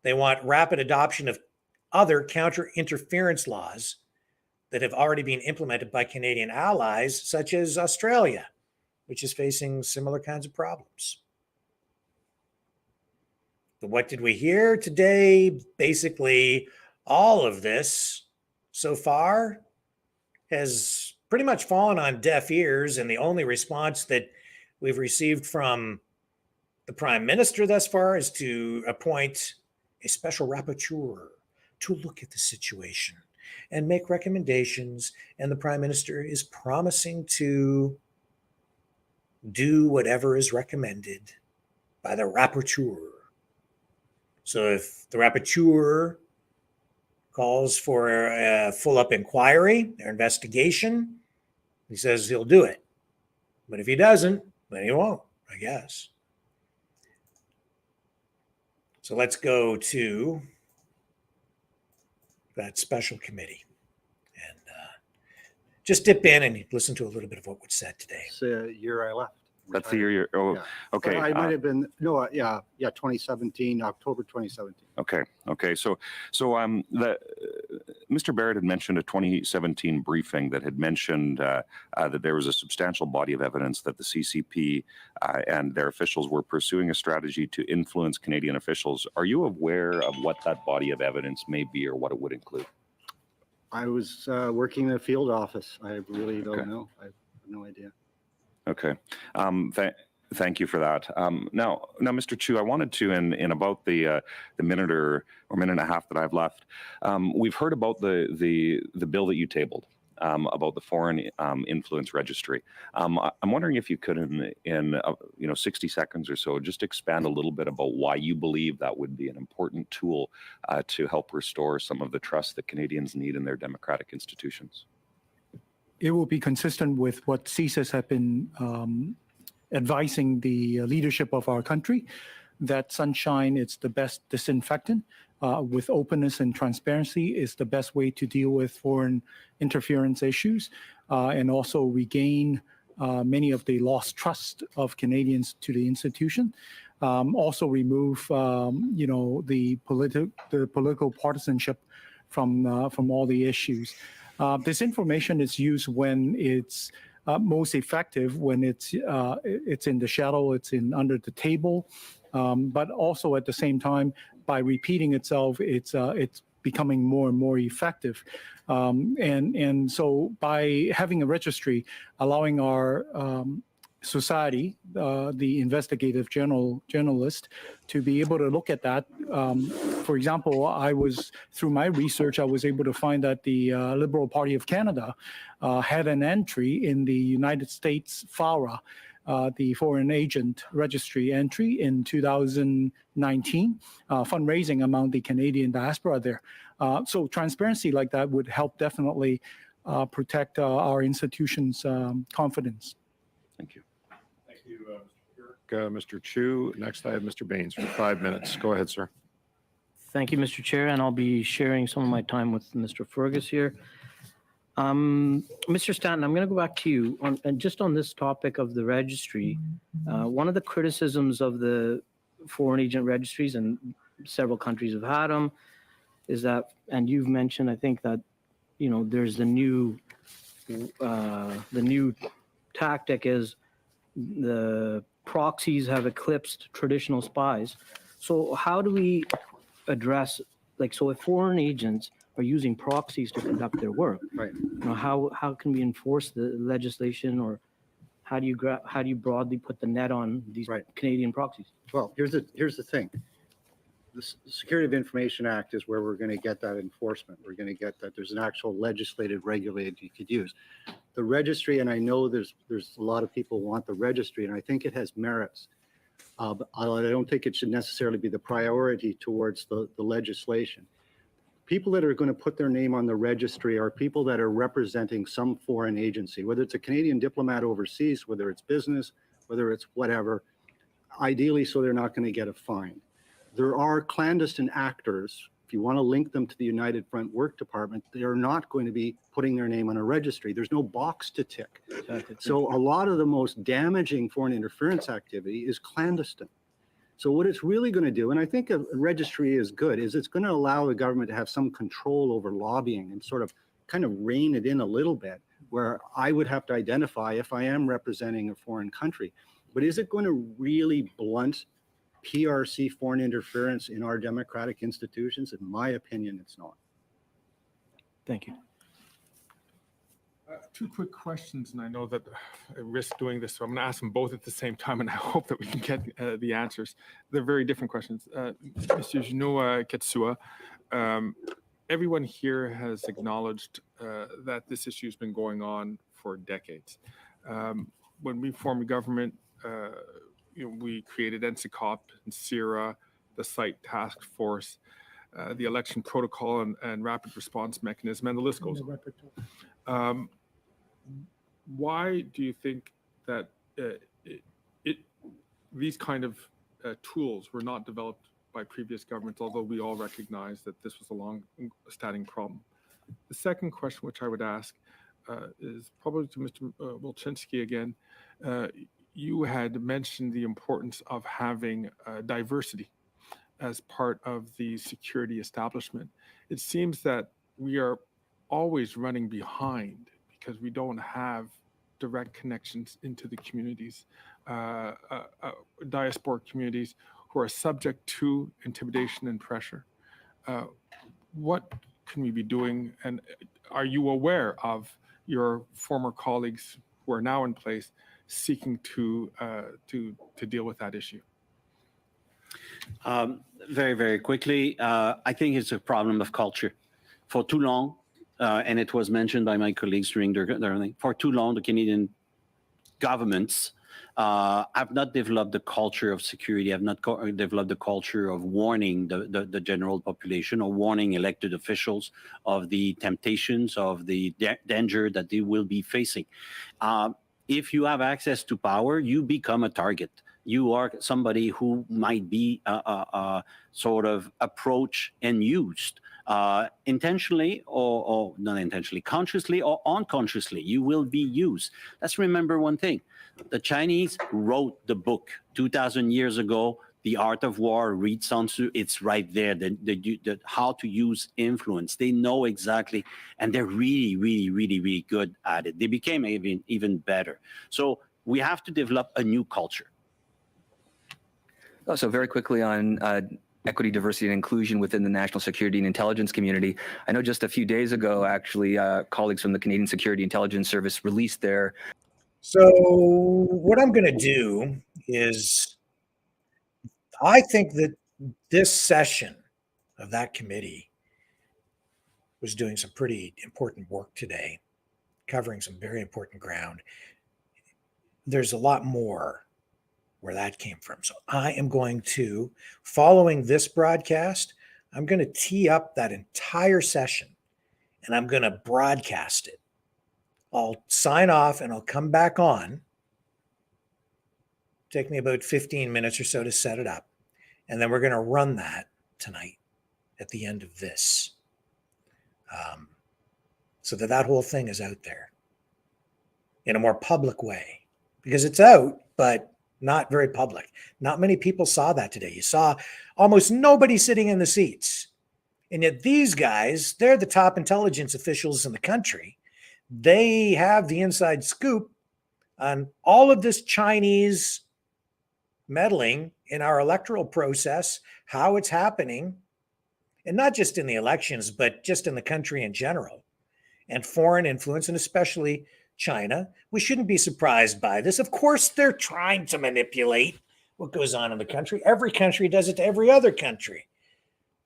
they want rapid adoption of other counter-interference laws that have already been implemented by Canadian allies, such as Australia, which is facing similar kinds of problems. But what did we hear today? Basically, all of this so far has pretty much fallen on deaf ears, and the only response that we've received from the Prime Minister thus far is to appoint a special rapporteur to look at the situation and make recommendations, and the Prime Minister is promising to do whatever is recommended by the rapporteur. So if the rapporteur calls for a full-up inquiry or investigation, he says he'll do it. But if he doesn't, then he won't, I guess. So let's go to that special committee and just dip in and listen to a little bit of what was said today. It's the year I left. That's the year you're, oh, Yeah. okay. I might have been, no, yeah, 2017, October 2017. Okay. So Mr. Barrett had mentioned a 2017 briefing that had mentioned that there was a substantial body of evidence that the CCP and their officials were pursuing a strategy to influence Canadian officials. Are you aware of what that body of evidence may be or what it would include? I was working in a field office. I really don't know. I have no idea. Okay. Thank you for that. Now, Mr. Chu, I wanted to, in about the minute or minute and a half that I've left, we've heard about the bill that you tabled about the foreign influence registry. I'm wondering if you could, in 60 seconds or so, just expand a little bit about why you believe that would be an important tool to help restore some of the trust that Canadians need in their democratic institutions. It will be consistent with what CSIS have been advising the leadership of our country, that sunshine is the best disinfectant. With openness and transparency is the best way to deal with foreign interference issues and also regain many of the lost trust of Canadians to the institution. Also remove, the political partisanship from all the issues. This information is used when it's most effective, when it's in the shadow, it's under the table, but also at the same time, by repeating itself, it's becoming more and more effective. And so by having a registry, allowing our society, the investigative journalist, to be able to look at that. For example, through my research, I was able to find that the Liberal Party of Canada had an entry in the United States FARA, the Foreign Agent Registry entry in 2019, fundraising among the Canadian diaspora there. So transparency like that would help definitely protect our institution's confidence. Thank you. Thank you, Mr. Chu. Next, I have Mr. Baines for 5 minutes. Go ahead, sir. Thank you, Mr. Chair, and I'll be sharing some of my time with Mr. Fergus here. Mr. Stanton, I'm going to go back to you and just on this topic of the registry. One of the criticisms of the foreign agent registries, and several countries have had them, is that, and you've mentioned, I think that, you know, there's the new tactic is the proxies have eclipsed traditional spies. So how do we address, like, so if foreign agents are using proxies to conduct their work, right? You know, how can we enforce the legislation, or how do you broadly put the net on these Canadian proxies? Well, here's the thing. The Security of Information Act is where we're going to get that enforcement. We're going to get that there's an actual legislative regulator you could use. The registry, and I know there's a lot of people want the registry, and I think it has merits. But I don't think it should necessarily be the priority towards the legislation. People that are going to put their name on the registry are people that are representing some foreign agency, whether it's a Canadian diplomat overseas, whether it's business, whether it's whatever, ideally so they're not going to get a fine. There are clandestine actors. If you want to link them to the United Front Work Department, they are not going to be putting their name on a registry. There's no box to tick. So a lot of the most damaging foreign interference activity is clandestine. So what it's really going to do, and I think a registry is good, is it's going to allow the government to have some control over lobbying and sort of kind of rein it in a little bit, where I would have to identify if I am representing a foreign country. But is it going to really blunt PRC foreign interference in our democratic institutions? In my opinion, it's not. Thank you. Two quick questions, and I know that I risk doing this, so I'm going to ask them both at the same time, and I hope that we can get the answers. They're very different questions. Mr. Junot Ketsua, everyone here has acknowledged that this issue has been going on for decades. When we formed a government, we created NCCOP and CIRA, the Site Task Force, the election protocol and rapid response mechanism, and the list goes on. Why do you think that these kind of tools were not developed by previous governments, although we all recognize that this was a long-standing problem? The second question, which I would ask, is probably to Mr. Wilczynski again. You had mentioned the importance of having diversity as part of the security establishment. It seems that we are always running behind because we don't have direct connections into the communities, diaspora communities who are subject to intimidation and pressure. What can we be doing? And are you aware of your former colleagues who are now in place seeking to deal with that issue? Very, very quickly, I think it's a problem of culture. For too long, and it was mentioned by my colleagues during their for too long, the Canadian governments have not developed the culture of security, have not developed the culture of warning the general population or warning elected officials of the temptations, of the danger that they will be facing. If you have access to power, you become a target. You are somebody who might be sort of approached and used intentionally or not intentionally, consciously or unconsciously. You will be used. Let's remember one thing. The Chinese wrote the book 2,000 years ago, The Art of War, read Sun Tzu. It's right there, the how to use influence. They know exactly, and they're really, really, really, really good at it. They became even better. So we have to develop a new culture. So very quickly on equity, diversity, and inclusion within the national security and intelligence community. I know just a few days ago, actually, colleagues from the Canadian Security Intelligence Service released their So what I'm going to do is, I think that this session of that committee was doing some pretty important work today, covering some very important ground. There's a lot more where that came from. So I am going to, following this broadcast, I'm going to tee up that entire session and I'm going to broadcast it. I'll sign off and I'll come back on. Take me about 15 minutes or so to set it up. And then we're going to run that tonight at the end of this. So that whole thing is out there in a more public way, because it's out, but not very public. Not many people saw that today. You saw almost nobody sitting in the seats. And yet these guys, they're the top intelligence officials in the country. They have the inside scoop on all of this Chinese meddling in our electoral process, how it's happening, and not just in the elections, but just in the country in general, and foreign influence, and especially China. We shouldn't be surprised by this. Of course, they're trying to manipulate what goes on in the country. Every country does it to every other country.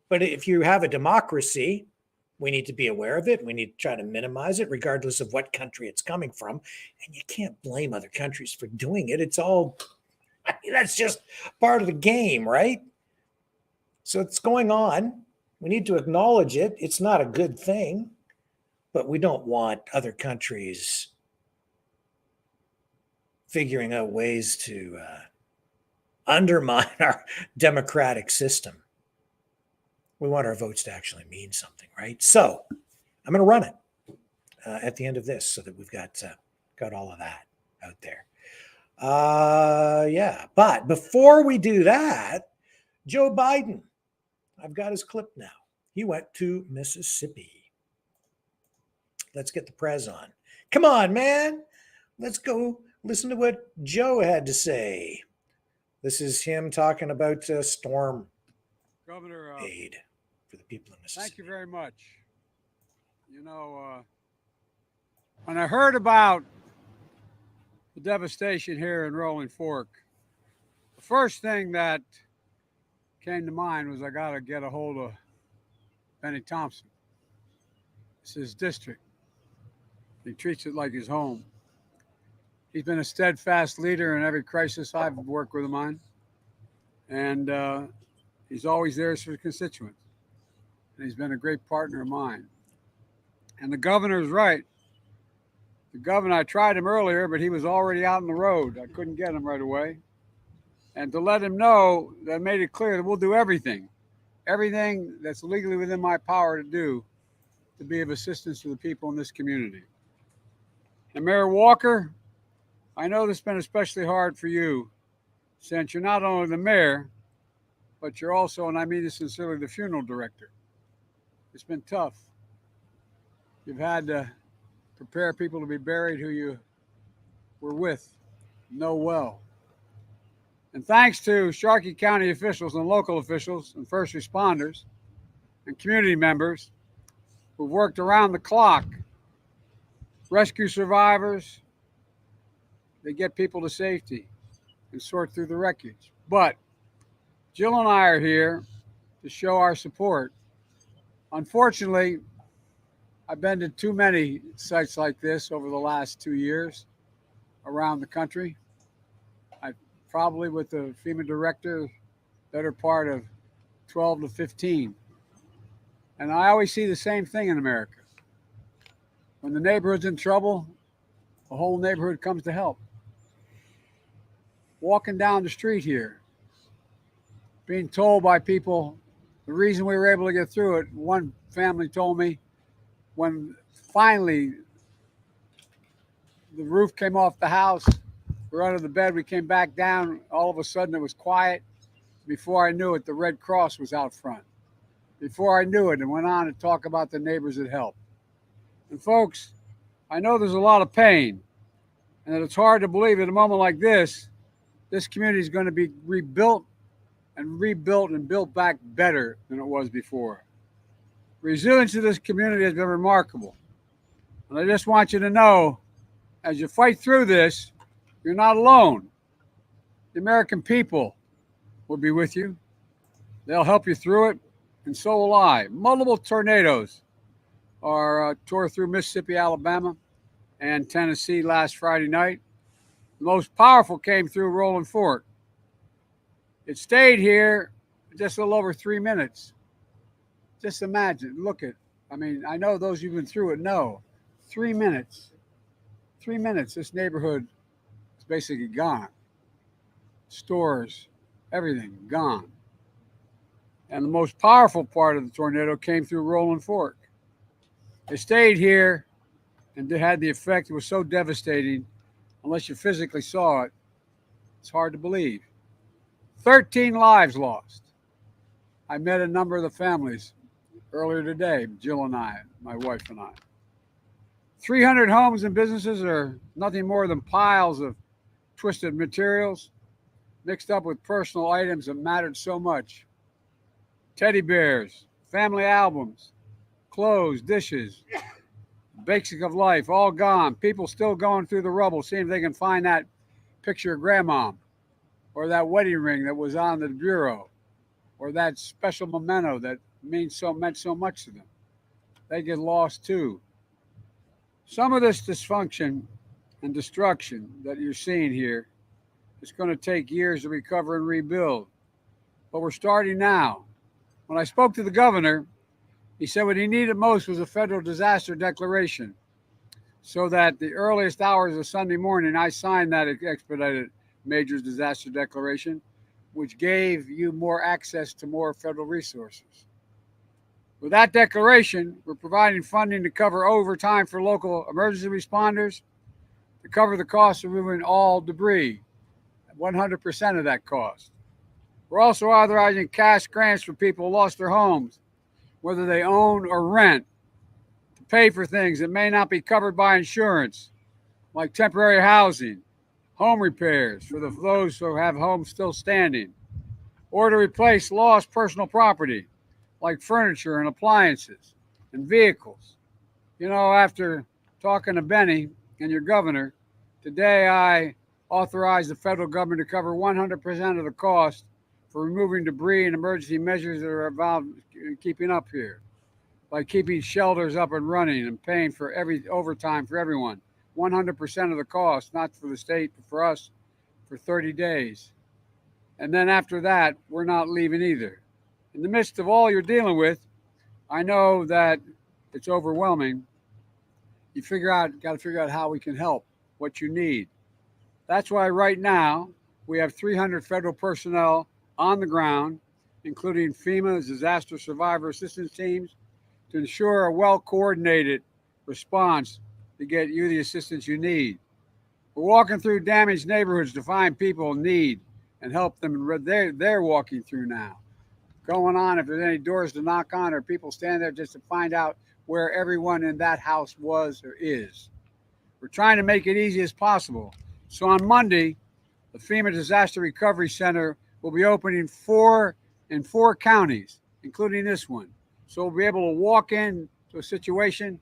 But if you have a democracy, we need to be aware of it. We need to try to minimize it, regardless of what country it's coming from. And you can't blame other countries for doing it. It's all, I mean, that's just part of the game, right? So it's going on. We need to acknowledge it. It's not a good thing, but we don't want other countries figuring out ways to undermine our democratic system. We want our votes to actually mean something, right? So I'm going to run it at the end of this so that we've got all of that out there. Yeah, but before we do that, Joe Biden, I've got his clip now. He went to Mississippi. Let's get the prez on. Come on, man. Let's go listen to what Joe had to say. This is him talking about storm Governor, aid for the people in Mississippi. Thank you very much. You know, when I heard about the devastation here in Rolling Fork, the first thing that came to mind was I got to get a hold of Benny Thompson. It's his district. He treats it like his home. He's been a steadfast leader in every crisis I've worked with him on. And he's always there for his constituents. And he's been a great partner of mine. And the governor's right. The governor, I tried him earlier, but he was already out on the road. I couldn't get him right away. And to let him know, that I made it clear that we'll do everything that's legally within my power to do to be of assistance to the people in this community. And Mayor Walker, I know this has been especially hard for you, since you're not only the mayor, but you're also, and I mean this sincerely, the funeral director. It's been tough. You've had to prepare people to be buried who you were with, know well. And thanks to Sharkey County officials and local officials and first responders and community members who've worked around the clock, rescue survivors, they get people to safety and sort through the wreckage. But Jill and I are here to show our support. Unfortunately, I've been to too many sites like this over the last 2 years around the country. I probably, with the FEMA director, better part of 12 to 15. And I always see the same thing in America. When the neighborhood's in trouble, the whole neighborhood comes to help. Walking down the street here, being told by people, the reason we were able to get through it, one family told me, when finally the roof came off the house, we're under the bed, we came back down, all of a sudden it was quiet. Before I knew it, the Red Cross was out front. Before I knew it, and went on to talk about the neighbors that helped. And folks, I know there's a lot of pain, and that it's hard to believe at a moment like this community is going to be rebuilt and built back better than it was before. Resilience of this community has been remarkable. And I just want you to know as you fight through this, you're not alone. The American people will be with you. They'll help you through it, and so will I. Multiple tornadoes are tore through Mississippi, Alabama, and Tennessee last Friday night. The most powerful came through Rolling Fork. It stayed here just a little over 3 minutes. Just imagine, look at, I mean, I know those who've been through it know. 3 minutes. 3 minutes, this neighborhood is basically gone. Stores, everything gone. And the most powerful part of the tornado came through Rolling Fork. It stayed here and it had the effect. It was so devastating, unless you physically saw it, it's hard to believe. 13 lives lost. I met a number of the families earlier today, Jill and I, my wife and I. 300 homes and businesses are nothing more than piles of twisted materials mixed up with personal items that mattered so much. Teddy bears, family albums, clothes, dishes, basic of life, all gone. People still going through the rubble, seeing if they can find that picture of grandma or that wedding ring that was on the bureau or that special memento that meant so much to them. They get lost too. Some of this dysfunction and destruction that you're seeing here is going to take years to recover and rebuild. But we're starting now. When I spoke to the governor, he said what he needed most was a federal disaster declaration, so that the earliest hours of Sunday morning, I signed that expedited major disaster declaration, which gave you more access to more federal resources. With that declaration, we're providing funding to cover overtime for local emergency responders, to cover the cost of removing all debris, 100% of that cost. We're also authorizing cash grants for people who lost their homes, whether they own or rent, to pay for things that may not be covered by insurance, like temporary housing, home repairs for those who have homes still standing, or to replace lost personal property, like furniture and appliances and vehicles. You know, after talking to Benny and your governor, today I authorized the federal government to cover 100% of the cost for removing debris and emergency measures that are involved in keeping up here, like keeping shelters up and running and paying for every overtime for everyone. 100% of the cost, not for the state, but for us, for 30 days. And then after that, we're not leaving either. In the midst of all you're dealing with, I know that it's overwhelming. You got to figure out how we can help, what you need. That's why right now we have 300 federal personnel on the ground, including FEMA disaster survivor assistance teams, to ensure a well-coordinated response to get you the assistance you need. We're walking through damaged neighborhoods to find people in need and help them. They're walking through now. Going on, if there's any doors to knock on or people stand there just to find out where everyone in that house was or is. We're trying to make it easy as possible. So on Monday, the FEMA Disaster Recovery Center will be opening in four counties, including this one. So we'll be able to walk into a situation,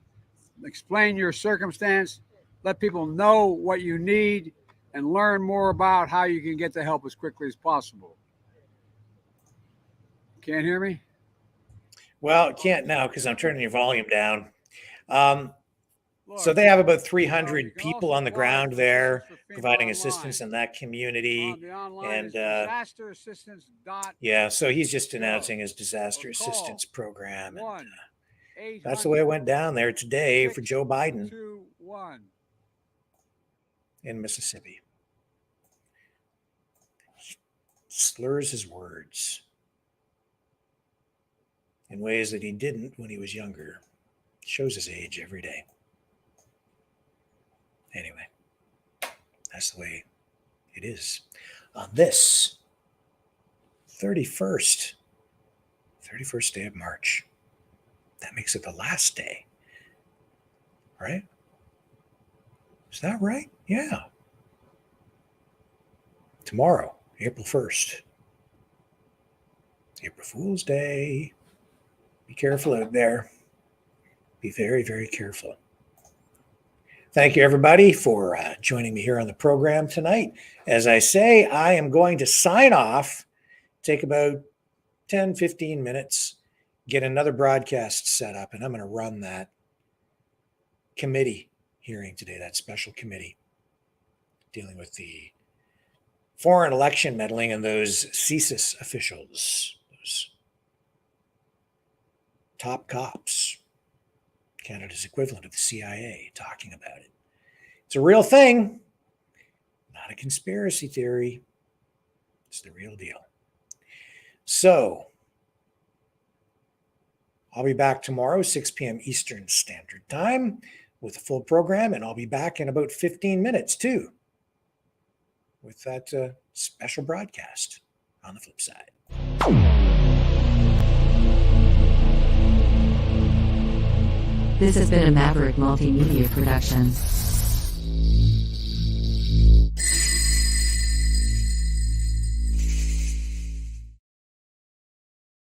explain your circumstance, let people know what you need, and learn more about how you can get the help as quickly as possible. Can't hear me? Well, can't now because I'm turning your volume down. So they have about 300 people on the ground there providing assistance in that community. And yeah, so he's just announcing his disaster assistance program. And, that's the way it went down there today for Joe Biden in Mississippi. Slurs his words in ways that he didn't when he was younger. Shows his age every day. Anyway, that's the way it is. On this 31st day of March, that makes it the last day, right? Is that right? Yeah. Tomorrow, April 1st. April Fool's Day. Be careful out there. Be very, very careful. Thank you, everybody, for joining me here on the program tonight. As I say, I am going to sign off, take about 10, 15 minutes, get another broadcast set up, and I'm going to run that committee hearing today, that special committee dealing with the foreign election meddling and those CSIS officials, those top cops, Canada's equivalent of the CIA, talking about it. It's a real thing, not a conspiracy theory. It's the real deal. So I'll be back tomorrow, 6 p.m. Eastern Standard Time with a full program, and I'll be back in about 15 minutes too with that special broadcast on the flip side. This has been a Maverick Multimedia production.